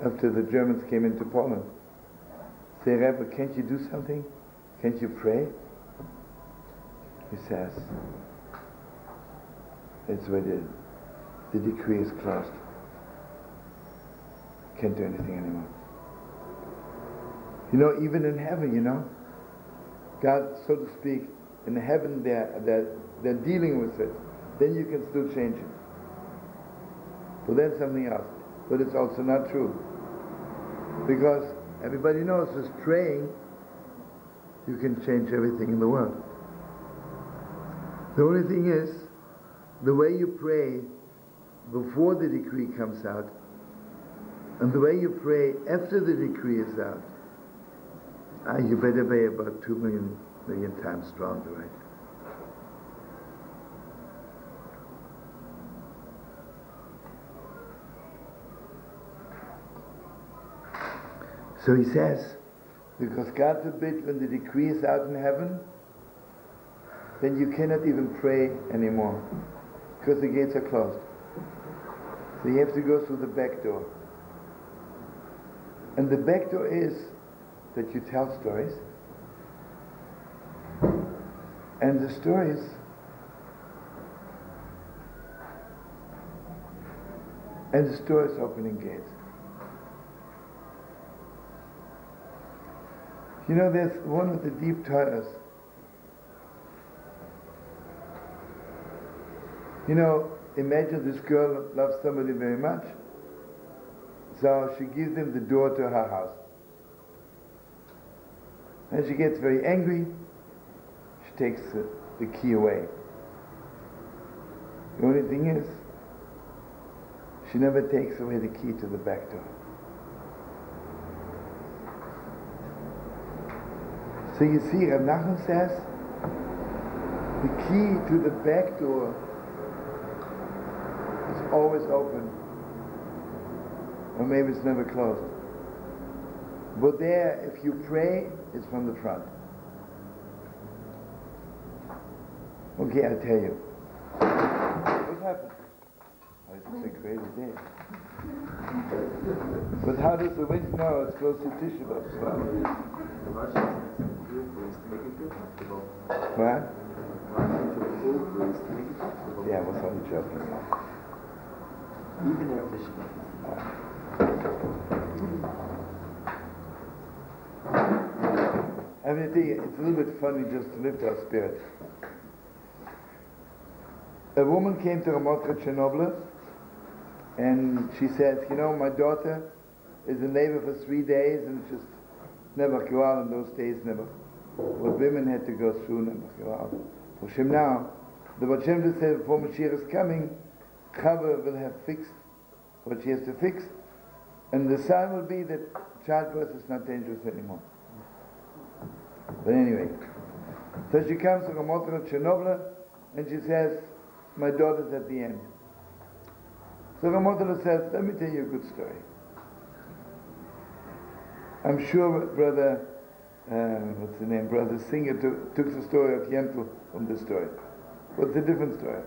After the Germans came into Poland, say, Rebbe, can't you do something? Can't you pray? He says, it's already, the decree is closed. Can't do anything anymore. Even in heaven, God, so to speak, in heaven they're dealing with it. Then you can still change it. But then something else. But it's also not true. Because everybody knows with praying, you can change everything in the world. The only thing is, the way you pray before the decree comes out, and the way you pray after the decree is out, you better be about 2 million times stronger, right? So he says, because God forbid when the decree is out in heaven, then you cannot even pray anymore, because the gates are closed. So you have to go through the back door. And the back door is that you tell stories, and the stories opening gates. There's one of the deep Torahs. Imagine this girl loves somebody very much, so she gives him the door to her house. And she gets very angry, she takes the key away. The only thing is, she never takes away the key to the back door. So you see, Rav Nachman says, the key to the back door is always open, or maybe it's never closed. But there, if you pray, it's from the front. Okay, I'll tell you. What happened? Oh, it's a great day. But how does the wind know it's close to Tisha B'Av? The Russians sent some fuel crews to make it feel comfortable. What? Russians took fuel crews to make it comfortable. Yeah, I was only joking. Even their fishermen. I mean, it's a little bit funny just to lift our spirit. A woman came to Ramotra Chernobyl and she says, my daughter is in labor for 3 days and just never go out in those days, never. What women had to go through, never go out. For Shem now, the Baal Shem Tov said before Mashiach is coming, Chava will have fixed what she has to fix, and the sign will be that childbirth is not dangerous anymore. But anyway, so she comes to Ramotra Chernobyl and she says, my daughter's at the end. So Ramotra says, let me tell you a good story. I'm sure Brother Brother Singer took the story of Yentl from this story. But it's a different story.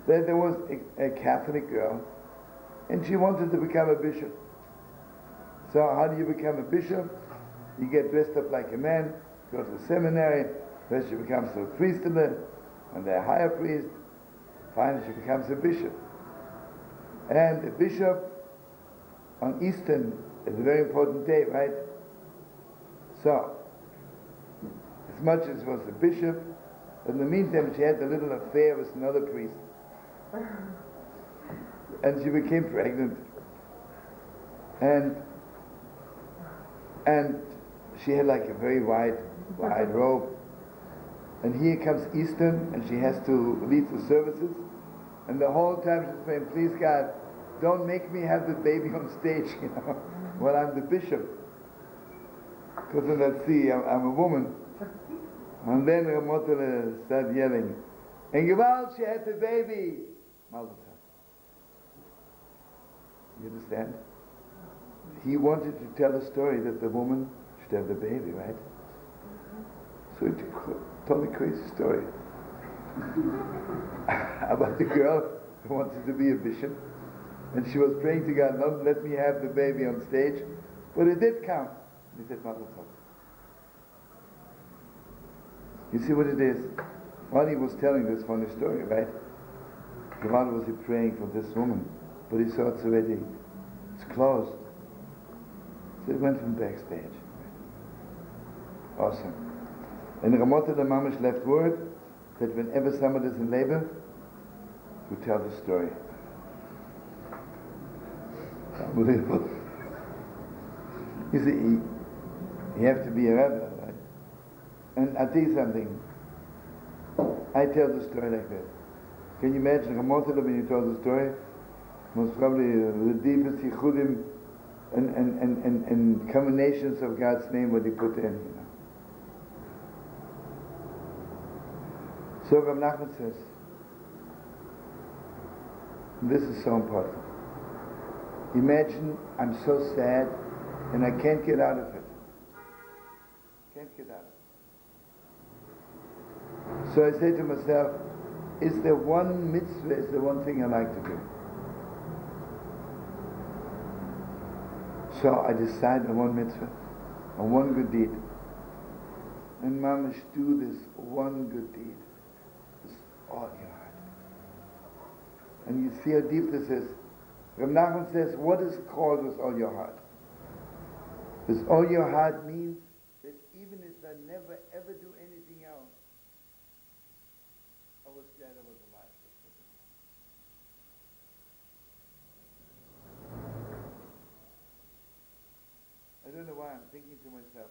There was a Catholic girl, and she wanted to become a bishop. So how do you become a bishop? You get dressed up like a man, go to the seminary, first you become a priesthood, and they're a higher priest, finally she becomes a bishop. And a bishop on Easter is a very important day, right? So, as much as was a bishop, in the meantime she had a little affair with another priest. And she became pregnant. And she had like a very wide robe. And here comes Easter, and she has to lead the services. And the whole time she's praying, please God, don't make me have the baby on stage, while I'm the bishop. Because then let's see, I'm a woman. And then her mother started yelling, and Gewalt, she had the baby. Mazel tov. You understand? He wanted to tell a story that the woman should have the baby, right? So he told a crazy story about the girl who wanted to be a bishop, and she was praying to God, don't let me have the baby on stage, but it did come. He said, Mazel tov. You see what it is? While he was telling this funny story, right? While was he praying for this woman, but he saw it's already, it's closed. So he went from backstage. Awesome. And Ramotta the Mamish left word that whenever someone is in labor, you tell the story. Unbelievable. You see, you have to be a rabbi, right? And I'll tell you something. I tell the story like that. Can you imagine Ramotta when you told the story? Most probably the deepest yichudim and combinations of God's name what he put in, So Rav Nachman says, this is so important. Imagine I'm so sad and I can't get out of it. Can't get out of it. So I say to myself, is there one mitzvah, is there one thing I like to do? So I decide on one mitzvah, on one good deed. And mamish, do this one good deed. With all your heart. And you see how deep this is. Rav Nachman says, what is called with all your heart? With all your heart means that even if I never ever do anything else, I was glad I was alive. I don't know why I'm thinking to myself,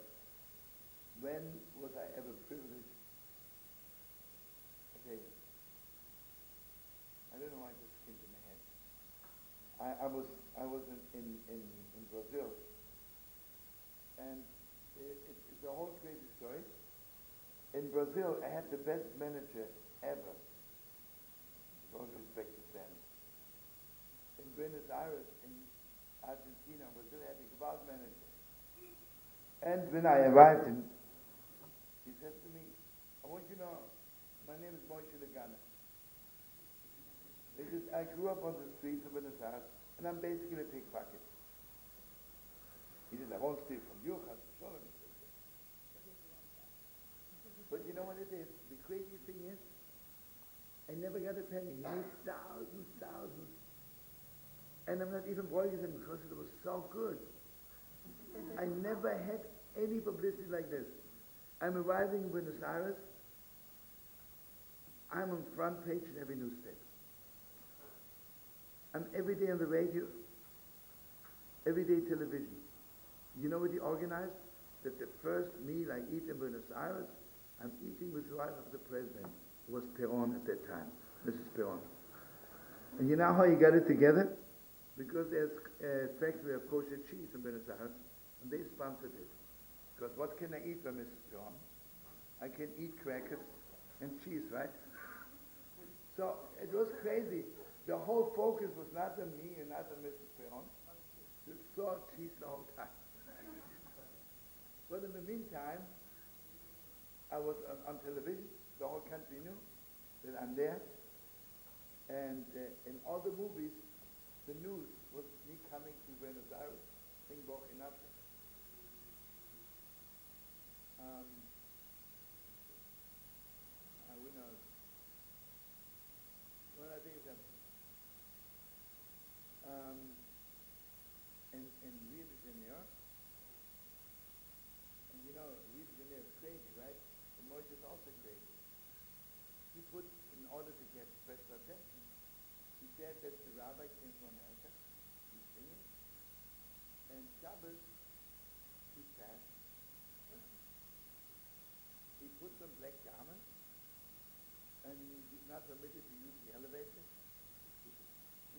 when was I ever privileged? Okay. I don't know why it just came to my head. I was in Brazil, and it's a whole crazy story. In Brazil, I had the best manager ever. With all respect to them. In Buenos Aires, in Argentina, Brazil, I had a Gewalt manager. And when I arrived, he said to me, I want you to know, my name is Moshe Legana. He says, I grew up on the streets of Buenos Aires, and I'm basically a pickpocket. He says, I won't steal from you, Chas v'sholom. But you know what it is? The crazy thing is, I never got a penny. He made thousands. And I'm not even bragging him because it was so good. I never had any publicity like this. I'm arriving in Buenos Aires. I'm on front page in every newspaper. I'm every day on the radio, every day television. You know what he organized? That the first meal I eat in Buenos Aires, I'm eating with the wife of the president, who was Perón at that time, Mrs. Perón. And you know how he got it together? Because there's a factory of kosher cheese in Buenos Aires, and they sponsored it. Because what can I eat by Mrs. Perón? I can eat crackers and cheese, right? So it was crazy. The whole focus was not on me and not on Mrs. Perón. Just saw cheese the whole time. But in the meantime, I was on television. The whole country knew that I'm there. And in all the movies, the news was me coming to Buenos Aires sing Boch in Africa. We know. Well, I think that in Rio de Janeiro, and you know, Rio de Janeiro is crazy, right? And Moshe is also crazy. He put, in order to get special attention, he said that the rabbi came from America, he's singing, and Shabbos, he fast. He puts on black garments, and he's not permitted to use the elevator.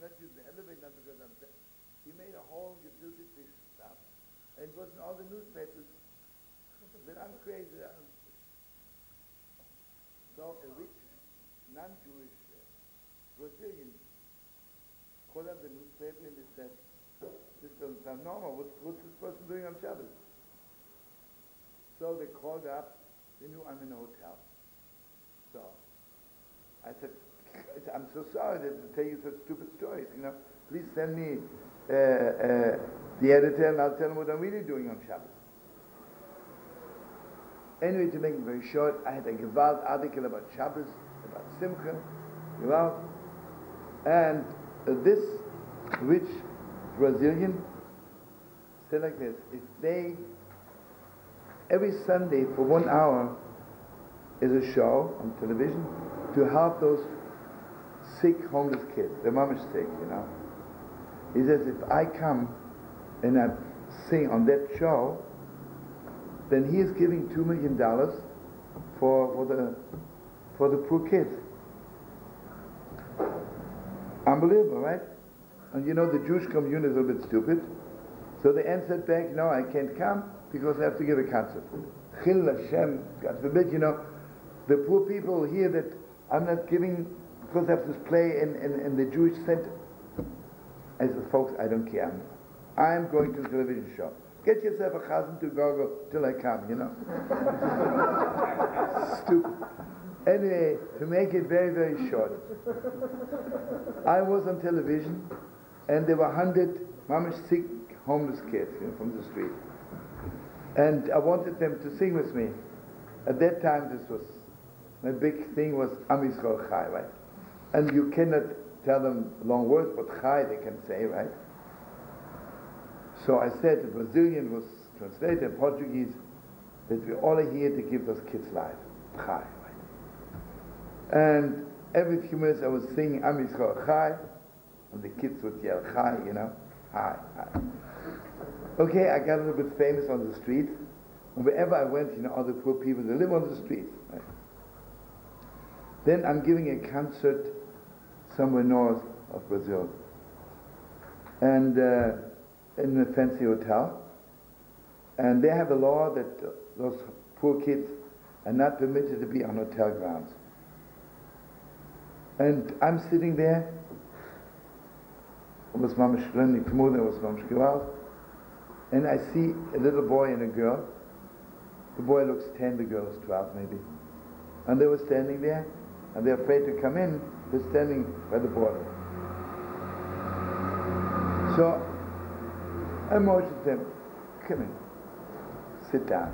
Not use the elevator, not because I'm saying. He made a whole utility stuff, and it was in all the newspapers. But I'm crazy. So a rich, non-Jewish Brazilian called up the newspaper and they said, "This doesn't sound normal. What's this person doing on Shabbos?" So they called up. They knew I'm in a hotel. So I said, "I'm so sorry to tell you such stupid stories. Please send me the editor, and I'll tell him what I'm really doing on Shabbos." Anyway, to make it very short, I had a Gewalt article about Shabbos, about Simcha, Gewalt, and this rich Brazilian said like this: if they every Sunday for 1 hour is a show on television to help those sick homeless kids, they're mamish sick, He says, if I come and I sing on that show, then he is giving $2 million for the poor kids. Unbelievable, right? And the Jewish community is a bit stupid, so they answered back, "No, I can't come because I have to give a concert." Chil Hashem, God forbid, the poor people hear that I'm not giving because I have this play in the Jewish center. I said, "Folks, I don't care. I'm going to the television show. Get yourself a chazan to go till I come, Stupid. Anyway, to make it very, very short, I was on television, and there were 100 mamish sick homeless kids, from the street. And I wanted them to sing with me. At that time, my big thing was Am Yisrael Chai, right? And you cannot tell them long words, but Chai they can say, right? So I said, the Brazilian was translated in Portuguese, that we all are here to give those kids life. Chai, right? And every few minutes I was singing Am Yisrael Chai, and the kids would yell Chai, Chai, Chai. Okay, I got a little bit famous on the streets. And wherever I went, all the poor people, they live on the streets. Right? Then I'm giving a concert somewhere north of Brazil. And in a fancy hotel. And they have a law that those poor kids are not permitted to be on hotel grounds. And I'm sitting there. It was mamish learning more than it was mamish gewalt. And I see a little boy and a girl. The boy looks 10, the girl is 12 maybe. And they were standing there, and they're afraid to come in. They're standing by the border. So I motioned them, "Come in, sit down."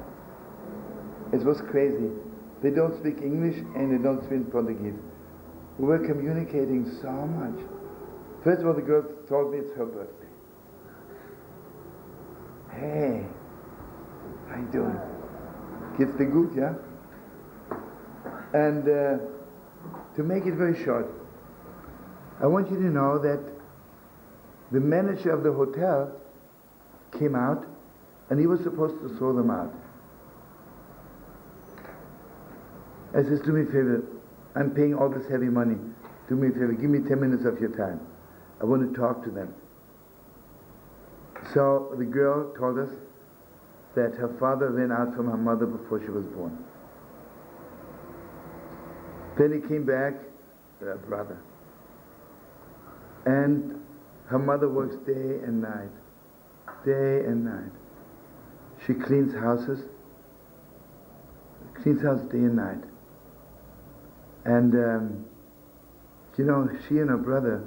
It was crazy. They don't speak English and they don't speak Portuguese. We were communicating so much. First of all, the girl told me it's her birthday. "Hey, how you doing? Geht's dir gut, yeah?" And to make it very short, I want you to know that the manager of the hotel came out and he was supposed to throw them out. I says, "Do me a favor, I'm paying all this heavy money. Do me a favor, give me 10 minutes of your time. I want to talk to them." So the girl told us that her father ran out from her mother before she was born. Then he came back, her brother. And her mother works day and night. Day and night. She cleans houses. Cleans houses day and night. And, she and her brother,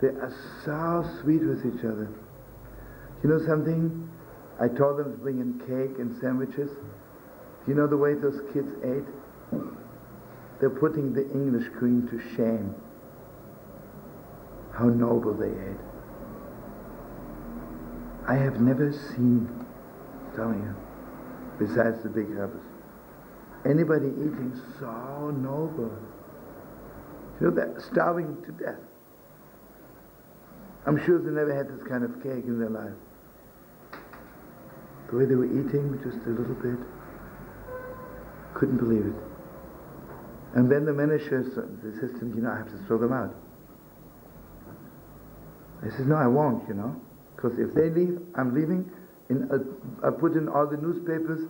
they are so sweet with each other. You know something? I told them to bring in cake and sandwiches. Do you know the way those kids ate? They're putting the English Queen to shame. How noble they ate. I have never seen, I'm telling you, besides the big rabbis, anybody eating so noble. You know, they're starving to death. I'm sure they never had this kind of cake in their life. The way they were eating, just a little bit, couldn't believe it. And then the manager, the assistant, you know, I have to throw them out. I said, no, I won't, you know, because if they leave, I'm leaving. I put in all the newspapers,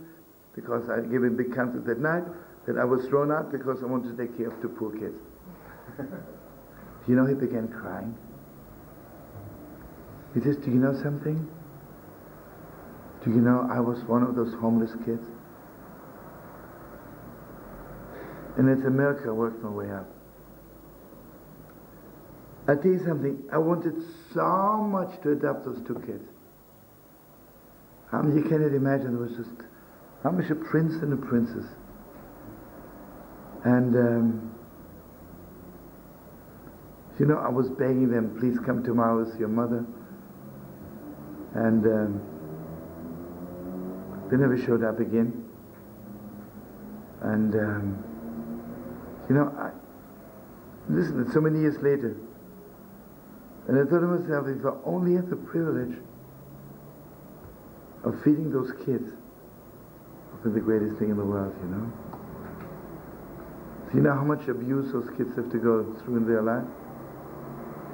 because I gave a big concert that night, that I was thrown out because I wanted to take care of two poor kids. You know, he began crying. He says, do you know something? Do you know I was one of those homeless kids? And it's a miracle I worked my way up. I'll tell you something, I wanted so much to adopt those two kids. You cannot imagine, there was just, how much a prince and a princess. And, you know, I was begging them, please come tomorrow with your mother. And they never showed up again. And, you know, listen, it's so many years later. And I thought to myself, if I only had the privilege of feeding those kids, it would be the greatest thing in the world, you know? So you know how much abuse those kids have to go through in their life?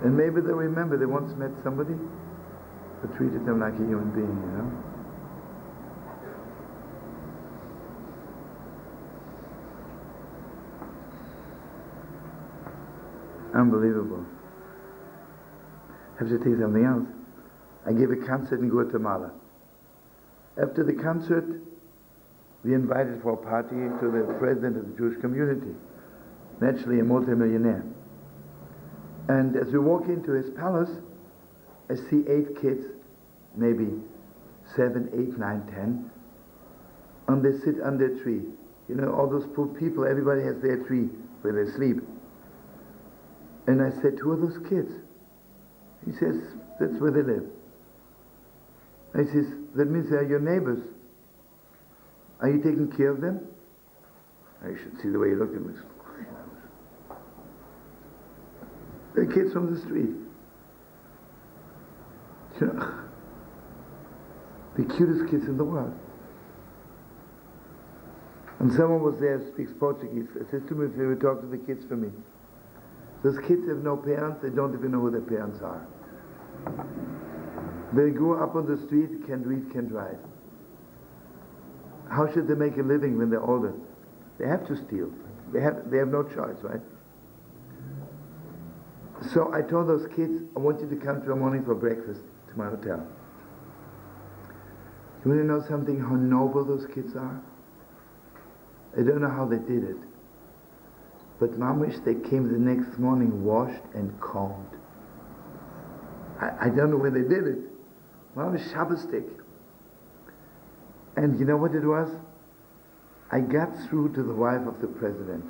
And maybe they'll remember they once met somebody who treated them like a human being, you know? Unbelievable. I have to tell you something else. I gave a concert in Guatemala. After the concert, we invited for a party to the president of the Jewish community, naturally a multimillionaire. And as we walk into his palace, I see 8 kids, maybe 7, 8, 9, 10, and they sit under a tree. You know, all those poor people, everybody has their tree where they sleep. And I said, who are those kids? He says, that's where they live. I says, that means they are your neighbors. Are you taking care of them? I should see the way he looked at me. They're kids from the street. You know, the cutest kids in the world. And someone was there who speaks Portuguese. I said to me, if they would talk to the kids for me. Those kids have no parents, they don't even know who their parents are. They grew up on the street, can't read, can't write. How should they make a living when they're older? They have to steal. They have no choice, right? So I told those kids, I want you to come tomorrow morning for breakfast to my hotel. You want to know something, how noble those kids are? I don't know how they did it. But mamish, they came the next morning washed and combed. I don't know where they did it. Mamish Shabbosdik. And you know what it was? I got through to the wife of the president.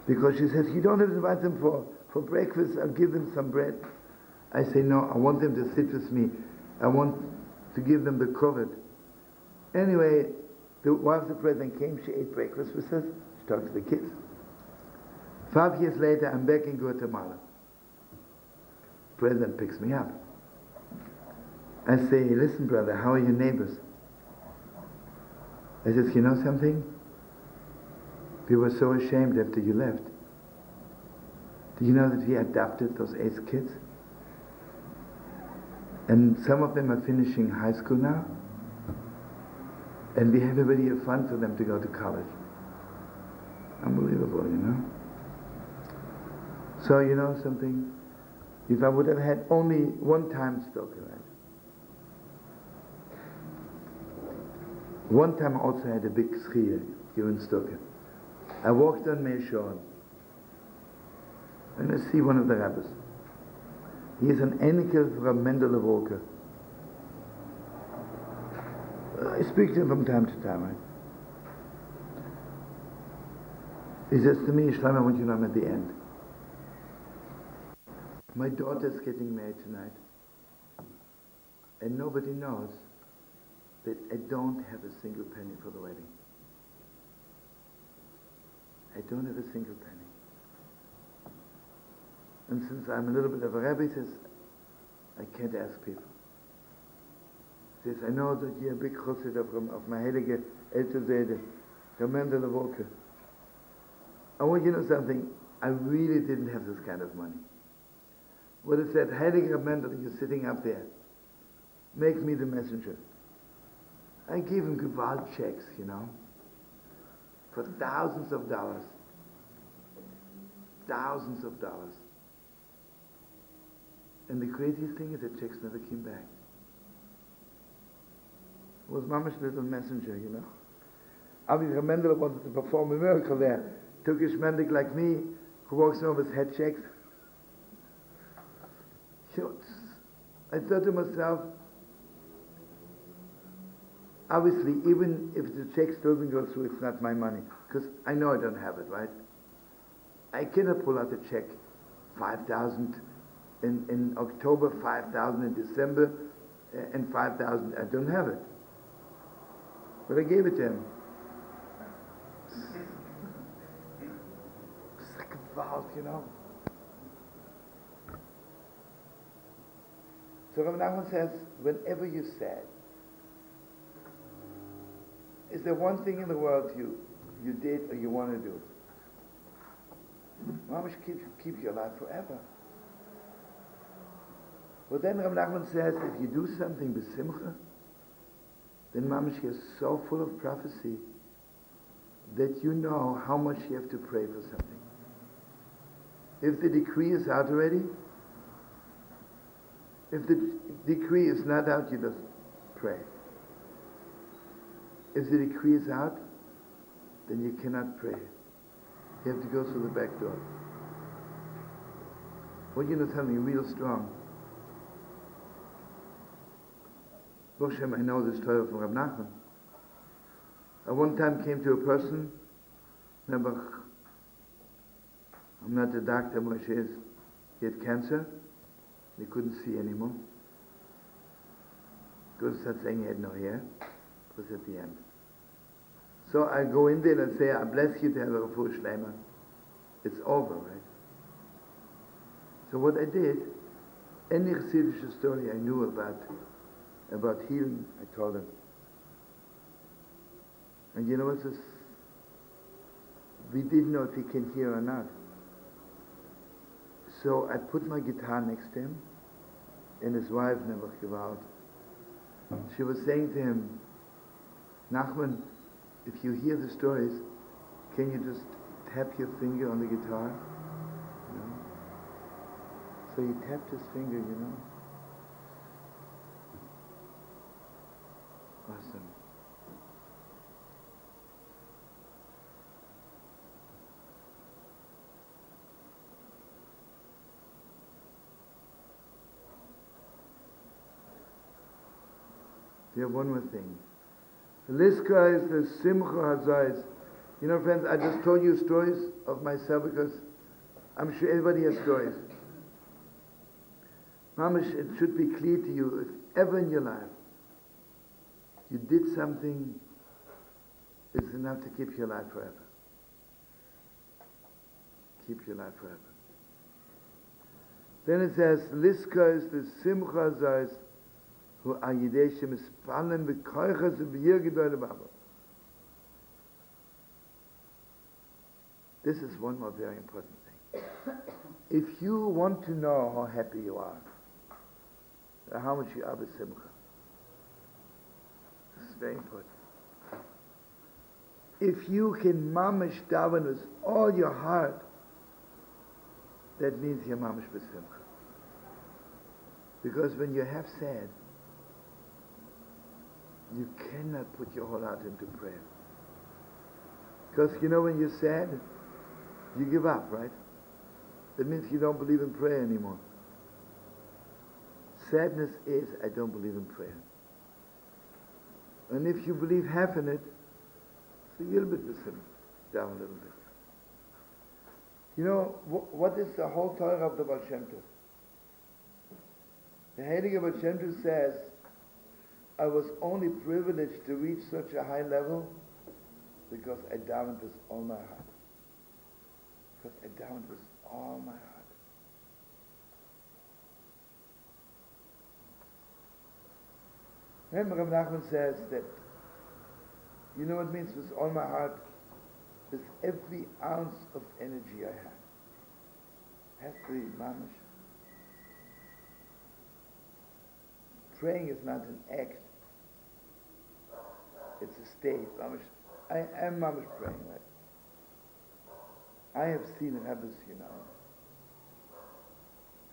Because she says, you don't have to invite them for breakfast, I'll give them some bread. I say, no, I want them to sit with me. I want to give them the covet. Anyway, the wife of the president came, she ate breakfast with us, she talked to the kids. 5 years later, I'm back in Guatemala. President picks me up. I say, listen brother, how are your neighbors? I says, you know something? We were so ashamed after you left. Do you know that we adopted those 8 kids? And some of them are finishing high school now. And we have a really a fund for them to go to college. Unbelievable, you know? So you know something? If I would have had only one time stoker, right? One time I also had a big schia here in Stoker. I walked on Mei Shoan and I see one of the rabbis. He is an enkel from Mendele Walker. I speak to him from time to time, right? He says to me, Shlomo, I want you to know I'm at the end. My daughter's getting married tonight. And nobody knows that I don't have a single penny for the wedding. I don't have a single penny. And since I'm a little bit of a rabbi, he says, I can't ask people. He says, I know that you're a big chassid of my heilige Eltezede, Ramendel Volke. I want you to know something. I really didn't have this kind of money. What it said, Heilige Ramendel, you're sitting up there. Make me the messenger. I gave him Gewalt checks, for thousands of dollars. Thousands of dollars. And the craziest thing is that checks never came back. It was Mama's little messenger, Avi Ramendel wanted to perform a miracle there. Took a shmendik like me, who walks around with head checks. I thought to myself, obviously, even if the check still doesn't go through, it's not my money. Because I know I don't have it, right? I cannot pull out a check, 5,000 in October, 5,000 in December, and 5,000, I don't have it. But I gave it to him. Second vault, So Rabbi Nachman says, whenever you're sad, is there one thing in the world you did or you want to do? Mamash keep you alive forever. But then Rabbi Nachman says, if you do something b'simcha, then Mamash is so full of prophecy that you know how much you have to pray for something. If the decree is out already, if the decree is not out, you just pray. If the decree is out, then you cannot pray. You have to go through the back door. Well, something real strong. Baruch Hashem, I know this story from Rabbi Nachman. I one time came to a person, remember, I'm not a doctor, Moshe is. He had cancer. He couldn't see anymore. Because started saying he had no hair. It was at the end. So I go in there and say, I bless you to have a refuah shleima. It's over, right? So what I did, any Chassidish story I knew about healing, I told him. And you know what this? We didn't know if he can hear or not. So I put my guitar next to him, and his wife, never Gewalt. She was saying to him, Nachman, if you hear the stories, can you just tap your finger on the guitar? So he tapped his finger, Awesome. We have one more thing. The Liska is the Simcha Hazais. Friends, I just told you stories of myself because I'm sure everybody has stories. Mamash, it should be clear to you, if ever in your life you did something, it's enough to keep you alive forever. Keep you alive forever. Then it says, Liska is the Simcha Hazais. This is one more very important thing. If you want to know how happy you are, how much you are b'simcha, this is very important. If you can mamish daven with all your heart, that means you're mamish b'simcha. Because when you're half sad, you cannot put your whole heart into prayer. Because when you're sad, you give up, right? That means you don't believe in prayer anymore. Sadness is, I don't believe in prayer. And if you believe half in it, so you'll be with him down a little bit. You know, what is the whole Torah of the Baal Shem Tov? The Heilige Baal Shem Tov says, I was only privileged to reach such a high level because I davened with all my heart. Because I davened with all my heart. Remember, Rabbi Nachman says that, you know what it means with all my heart? With every ounce of energy I have. Has to be mamish. Praying is not an act. It's a state. Mamish. I am mamish praying, right? I have seen it happen, you know.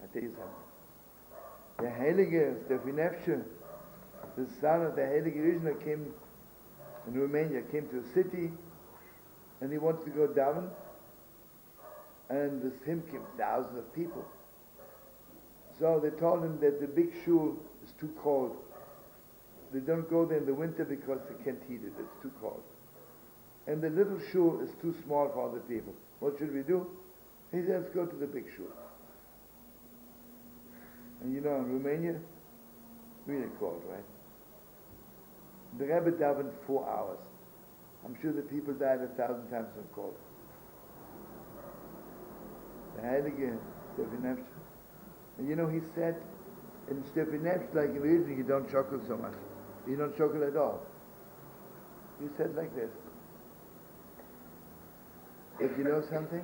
I tell you something. The Heilige, Steffi Nefshe, the son of the Heilige Rishna came in Romania, came to a city, and he wanted to go daven, and with him came thousands of people. So they told him that the big shul is too cold. They don't go there in the winter because they can't heat it, it's too cold. And the little shul is too small for all the people. What should we do? He said, let's go to the big shul. And you know, in Romania, really cold, right? The Rebbe davened 4 hours. I'm sure the people died 1,000 times from cold. The Heilige Steffi Nefshe. And you know, he said, in Steffi Nefshe, like in religion, you don't chuckle so much. You don't chuckle at all. He said like this. If you know something,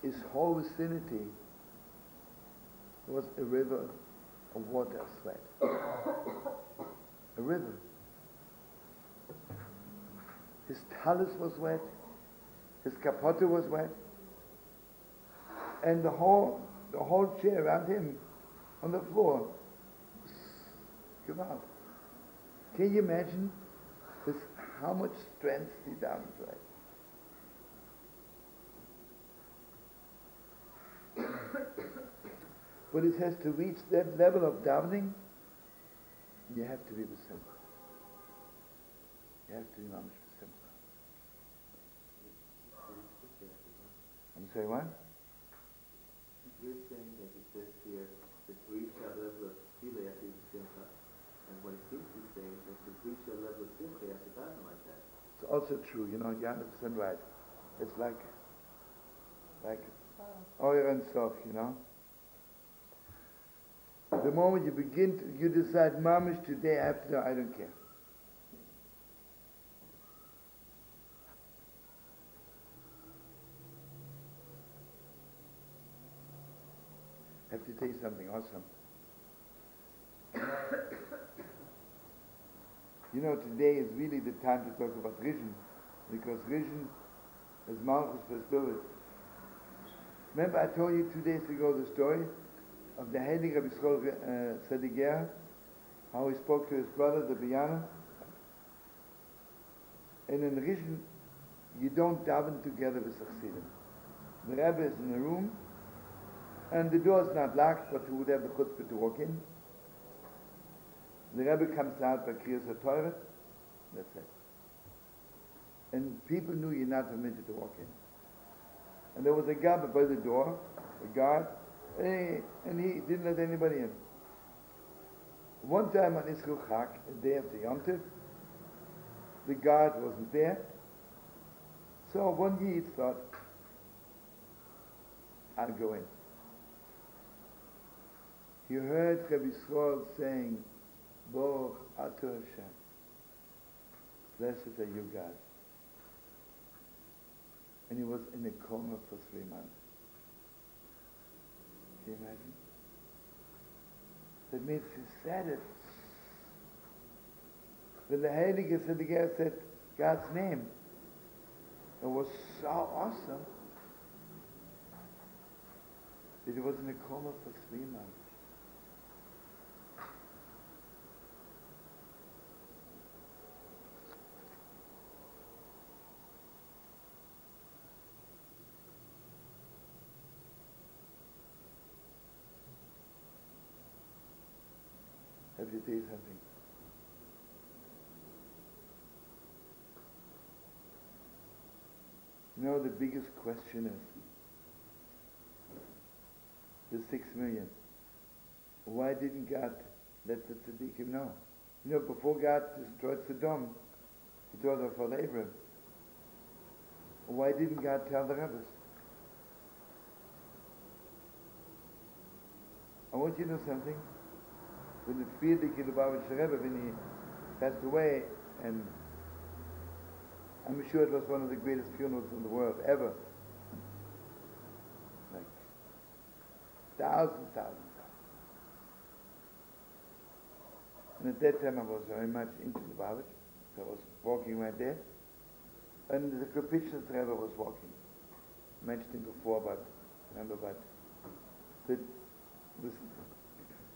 his whole vicinity was a river of water, sweat. A river. His talus was wet, his capote was wet, and the whole chair around him on the floor. Come out. Can you imagine with how much strength he davened, right? But it has to reach that level of davening, you have to be with simcha. You have to be mamish with simcha. I'm saying what? You're saying that it says here that to reach that level of tefillah you have to be with simcha, and what it seems to say is that to reach that level of simcha you have to daven like that. It's also true, you're 100% right. It's like oil and soft, you know. The moment you begin to, you decide, mamish, today I have to know, I don't care. I have to tell you something awesome. You know, today is really the time to talk about Rishon, because Rishon is Malchus for Spirit. Remember I told you 2 days ago the story of the Heilige Rabbi Shlomo Carlebach, how he spoke to his brother, the Biyana. And in Rishon, you don't daven together with Chassidim. The Rebbe is in a room, and the door is not locked, but he would have the chutzpah to walk in. The Rebbe comes out by Kriyas HaTorah, that's it. And people knew you're not permitted to walk in. And there was a guy by the door, a guard, and he didn't let anybody in. One time on Yisroel Chag, the day of the Yom Tov, the guard wasn't there. So one Yid thought, I'll go in. He heard Rabbi Shlomo saying, Baruch Ato Hashem. Blessed are you, God. And he was in a coma for 3 months. Can you imagine? That means he said it. When the Heilige said God's name, it was so awesome that he was in a coma for 3 months. I have to tell you something. You know, the biggest question is, the 6 million. Why didn't God let the tzaddikim know? You know, before God destroyed Sodom, he told our father Abraham. Why didn't God tell the Rebbes? I want you to know something. When the Frierdiker Lubavitcher Rebbe, when he passed away, and I'm sure it was one of the greatest funerals in the world ever. Like thousands. And at that time I was very much into Lubavitch, so I was walking right there. And the Kapishnas Rebbe was walking. I mentioned him before, but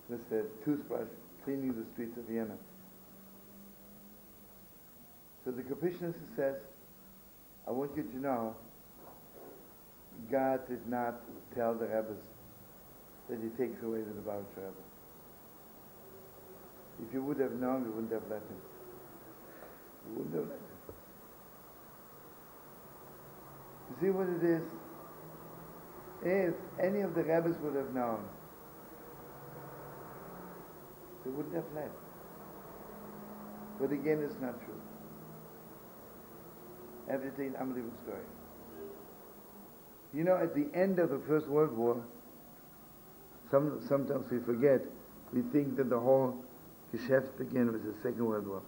with a toothbrush cleaning the streets of Vienna. So the Kapishnas says, I want you to know, God did not tell the Rebbes that he takes away the Lubavitcher Rebbe. If you would have known, you wouldn't have let him. You wouldn't have let him. You see what it is? If any of the Rebbes would have known, they wouldn't have let. But again, it's not true. I have to tell you an unbelievable story. You know, at the end of the First World War, sometimes we forget, we think that the whole Geschäft began with the Second World War.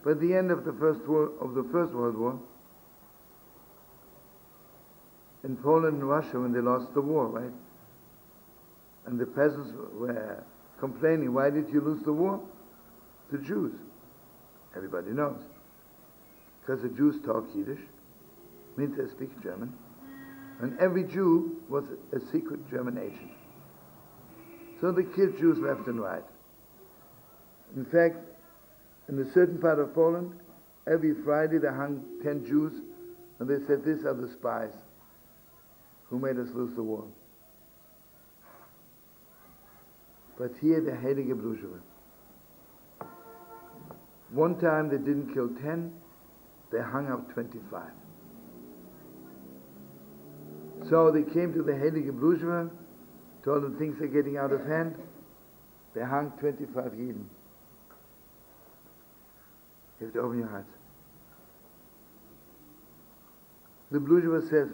But at the end of the First World War, in Poland and Russia, when they lost the war, right? And the peasants were complaining, why did you lose the war? The Jews. Everybody knows. Because the Jews talk Yiddish, means they speak German, and every Jew was a secret German agent. So they killed Jews left and right. In fact, in a certain part of Poland, every Friday they hung 10 Jews, and they said, these are the spies who made us lose the war. But here the Heilige Blusheva. One time they didn't kill 10, they hung up 25. So they came to the Heilige Blusheva, told them things are getting out of hand. They hung 25 Yidden. You have to open your hearts. The Blusheva says,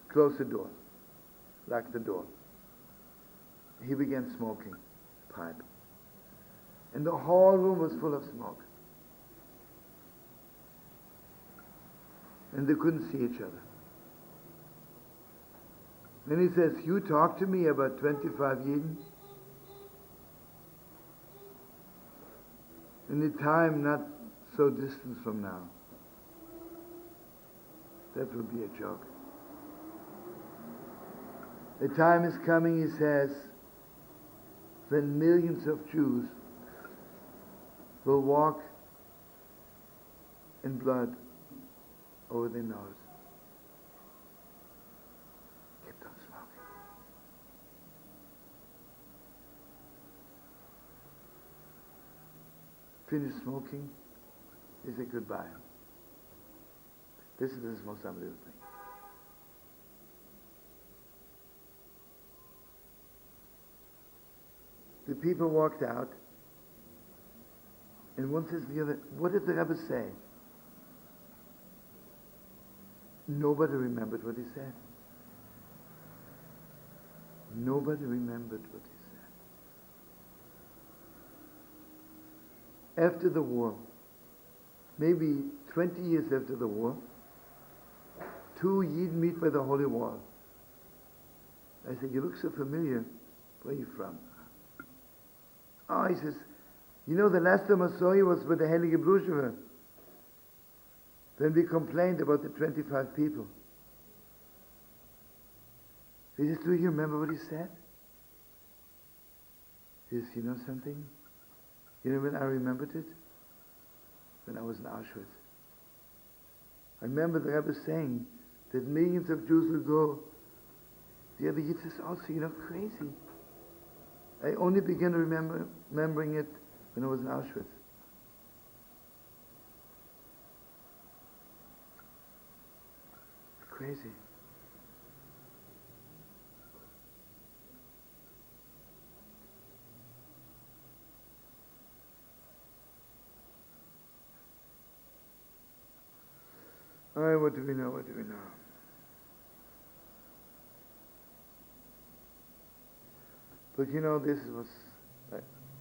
close the door, lock the door. He began smoking pipe. And the whole room was full of smoke. And they couldn't see each other. Then he says, you talk to me about 25 Yidden? In a time not so distant from now. That would be a joke. The time is coming, he says, when millions of Jews will walk in blood over their nose. Kept on smoking. Finished smoking, he said goodbye. This is the most unbelievable thing. The people walked out, and one says to the other, what did the Rebbe say? Nobody remembered what he said. Nobody remembered what he said. After the war, maybe 20 years after the war, two Yidden meet by the Holy Wall. I said, you look so familiar. Where are you from? Oh, he says, you know, the last time I saw you was with the Heilige Blusheva. Then we complained about the 25 people. He says, do you remember what he said? He says, you know something? You know when I remembered it? When I was in Auschwitz. I remember the Rebbe saying that millions of Jews will go. The other Yid says, oh, so you're not crazy. I only began remembering it when I was in Auschwitz. crazy. All right, what do we know? What do we know? But you know, this was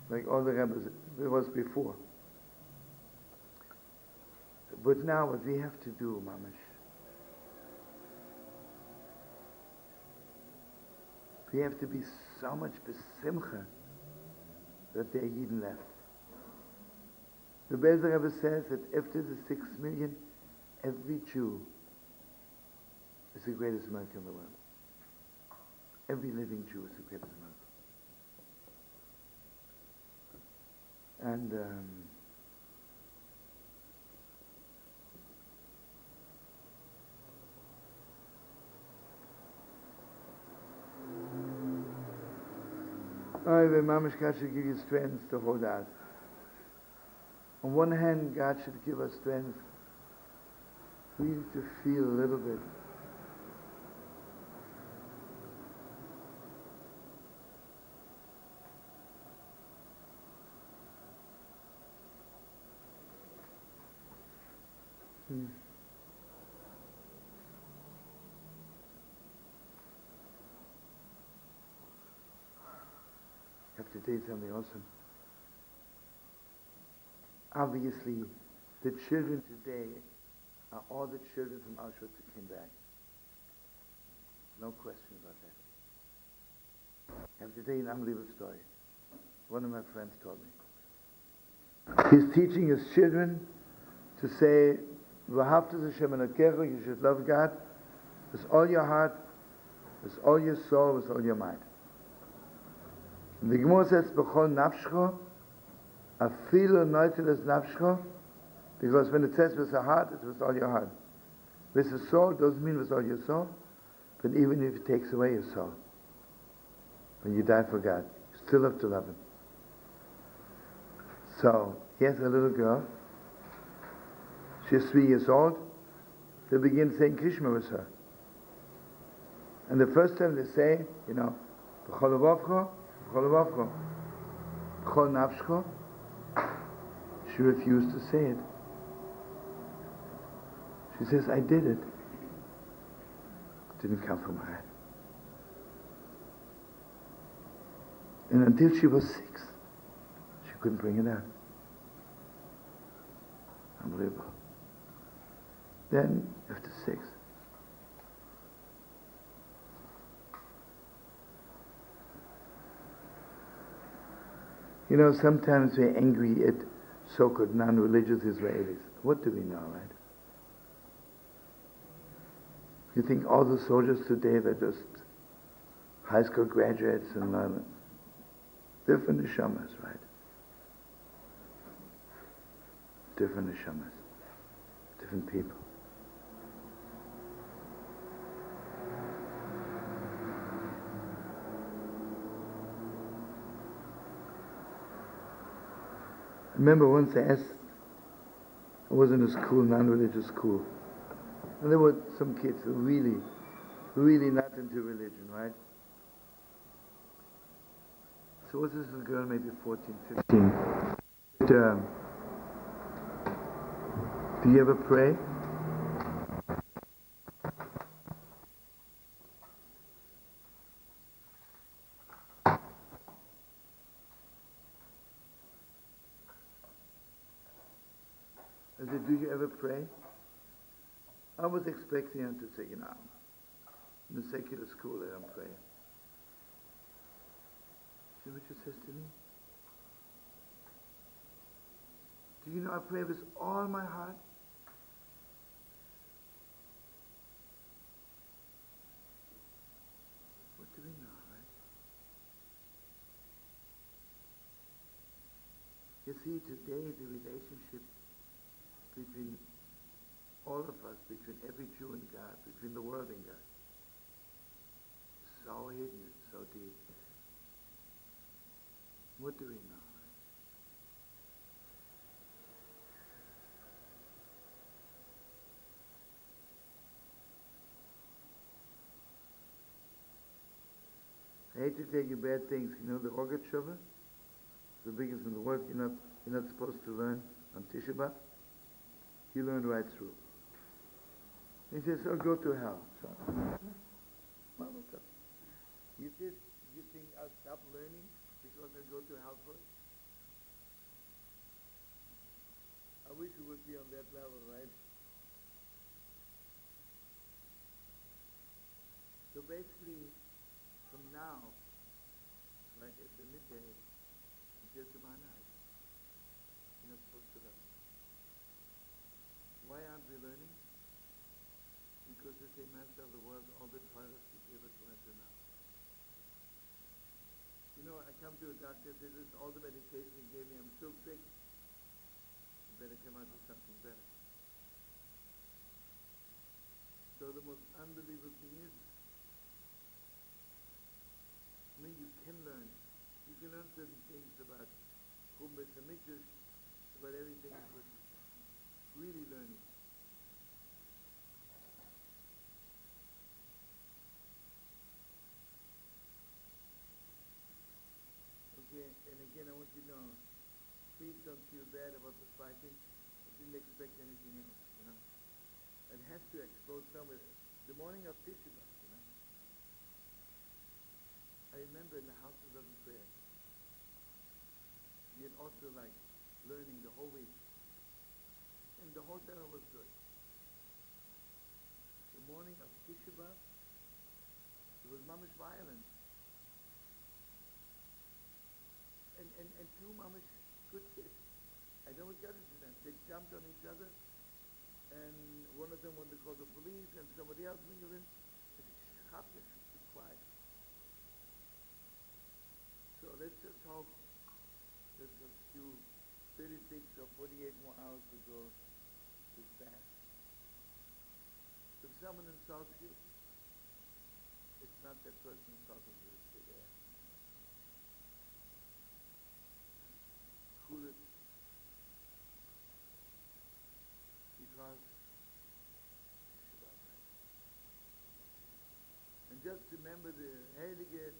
like all the rabbis, it was before. But now what we have to do, Mamash, we have to be so much besimcha that they're Yidden left. The Bezer Rebbe says that after the 6 million, every Jew is the greatest American in the world. Every living Jew is the greatest American. And the Mamash God should give you strength to hold out. On one hand, God should give us strength really to feel a little bit. I have to tell you something awesome. Obviously, the children today are all the children from Auschwitz that came back. No question about that. I have to tell you an unbelievable story. One of my friends told me. He's teaching his children to say, "V'ahavta Hashem Elokecha," you should love God with all your heart, with all your soul, with all your mind. And the Gemara says, "B'chol nafshcho," afilu noiteles nafshcho, because when it says with the heart, it's with all your heart. With the soul doesn't mean with all your soul, but even if it takes away your soul, when you die for God, you still have to love Him. So, he has a little girl. She's 3 years old. They begin saying Krishma with her. And the first time they say, B'chol levavcho, B'chol levavcho, B'chol nafshcho, she refused to say it. She says, I did it. It didn't come from her. And until she was 6, she couldn't bring it out. Unbelievable. Then, after 6, sometimes we're angry at so-called non-religious Israelis. What do we know, right? You think all the soldiers today, they're just high school graduates and different neshamas, right? Different neshamas, different people. I remember once I was in a school, non-religious school, and there were some kids who really, really not into religion, right? So was this little girl, maybe 14, 15? Do you ever pray? I said, do you ever pray? I was expecting him to say, in the secular school I don't pray. See what she says to me? Do you know I pray with all my heart? What do we know, right? You see, today the relationship between all of us, between every Jew and God, between the world and God, is so hidden, so deep. What do we know? hate to take you bad things. You know the Rogat Shova? The biggest in the world. You're not supposed to learn on Tisha B'Av. He learned right through. He says, "Oh, go to hell." So, you think I'll stop learning because I go to hell for it? I wish we would be on that level, right? So basically, from now, right at the midday, until tomorrow night, you're not supposed to learn. Why aren't we learning? Because they say, Master of the world, all the Torahs you give us learned enough. You know, I come to a doctor, says, "This is all the medication you gave me, I'm still sick. You better come out with something better." So the most unbelievable thing is, you can learn. You can learn certain things about Chumbes and Mikdash, about everything, but really learning. Okay, and again I want you to know, please don't feel bad about the fighting. I didn't expect anything else, It has to explode somewhere. The morning of Tisha B'Av, I remember in the house of love and prayer, we had also learning the whole week. And the whole time was good. The morning of Tisha B'Av, it was mamish violence. And two mamish good kids. I know what got into them. They jumped on each other, and one of them wanted to call the police, and somebody else mingled in. I said, "Shut up, be quiet." So let's just hope that a few 36 or 48 more hours to go is fast. If someone insults you, it's not that person insulting you, it's the air. Cool it. Because and just remember the Heilige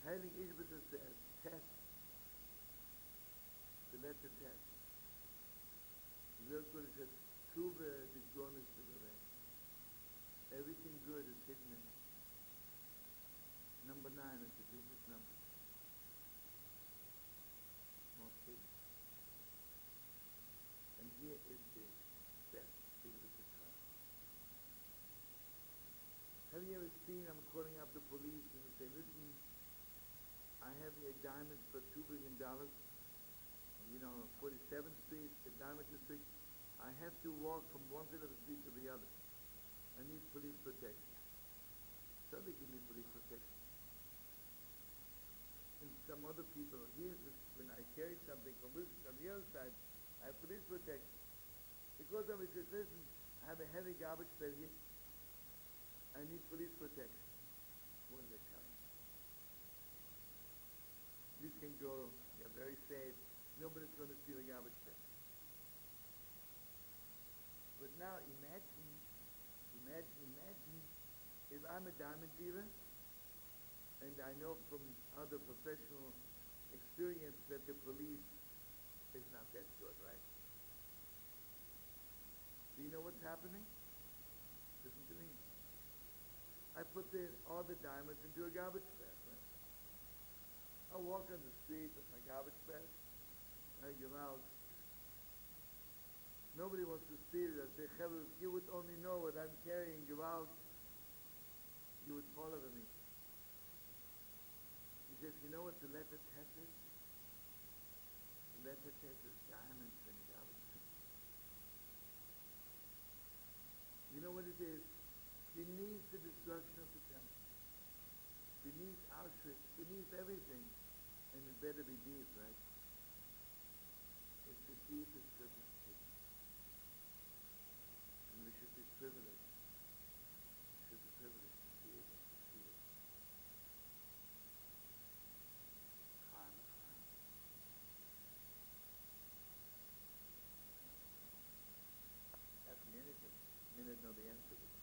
Ishbita says, test. The letter test. Therefore it says, Tuva the Jonas to the rain. Everything good is hidden in it. Number 9 is the deepest number. Most hidden. And here is the best Ishbita trial. Have you ever seen, I'm calling up the police and they say, "Listen, I have a diamond for $2 billion, 47th Street, the diamond district. I have to walk from one side of the street to the other. I need police protection." So they give me police protection. And some other people, when I carry something from this on the other side, I have police protection. Because somebody says, "Listen, I have a heavy garbage bag here. I need police protection." What are they telling me? You can go, you're very safe, nobody's going to steal a garbage bag. But now imagine if I'm a diamond dealer, and I know from other professional experience that the police is not that good, right? Do you know what's happening? Listen to me. I put all the diamonds into a garbage bag, right? I walk on the street with my garbage bag. I give out. Nobody wants to steal it. I say, "Chaver, if you would only know what I'm carrying, give out, you would follow me." He says, "You know what the letter Tet is? The letter Tet is diamonds in a garbage bag. You know what it is? Beneath the destruction of the temple, beneath Auschwitz, beneath everything, and it better be deep, right? It's the deepest goodness hidden. And we should be privileged. We should be privileged to be able to see it. Chaim. Ask me anything. I may not know the answer to it.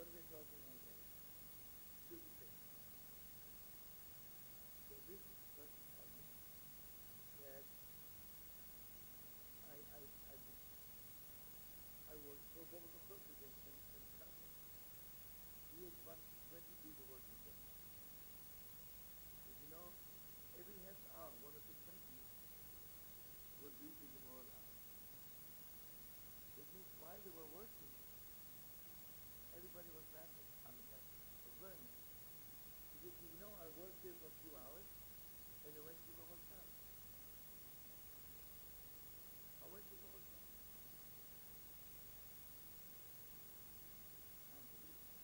what are they talking all day? Two things. So this person told me that I worked for Boba Consulting in Canada. We had 20 people working there. But you know, every half hour, one of the 20 would read the Gemara aloud. That means while they were working, everybody was laughing. I mean, laughing, was learning. Because you know, I worked there for a few hours, and the rest of the whole time. I worked there the whole time. Unbelievable.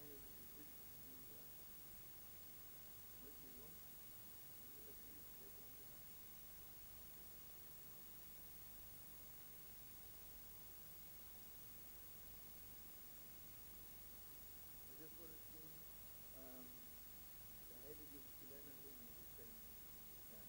And it was a big thing there. Where's your room? You like to eat later on tonight? I just want to sing the Heilige Silena Leben, we sang in the camp.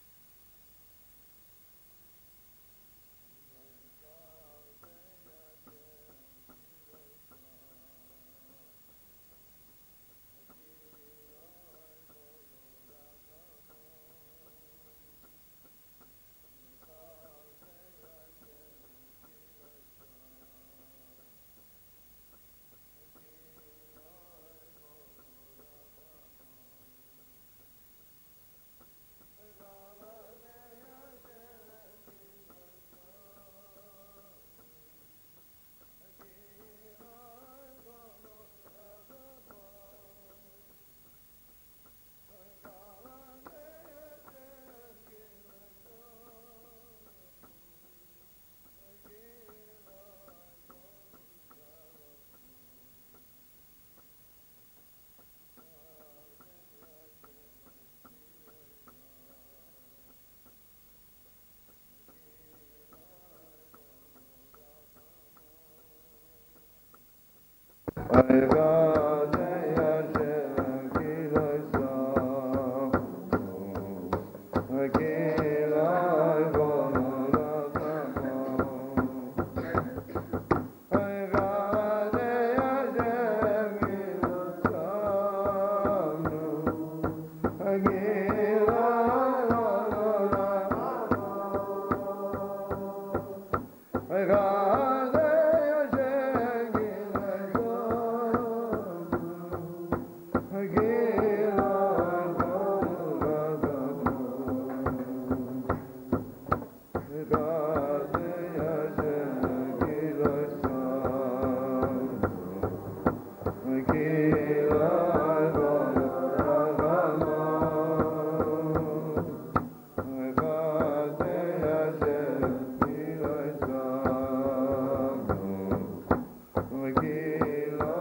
Gila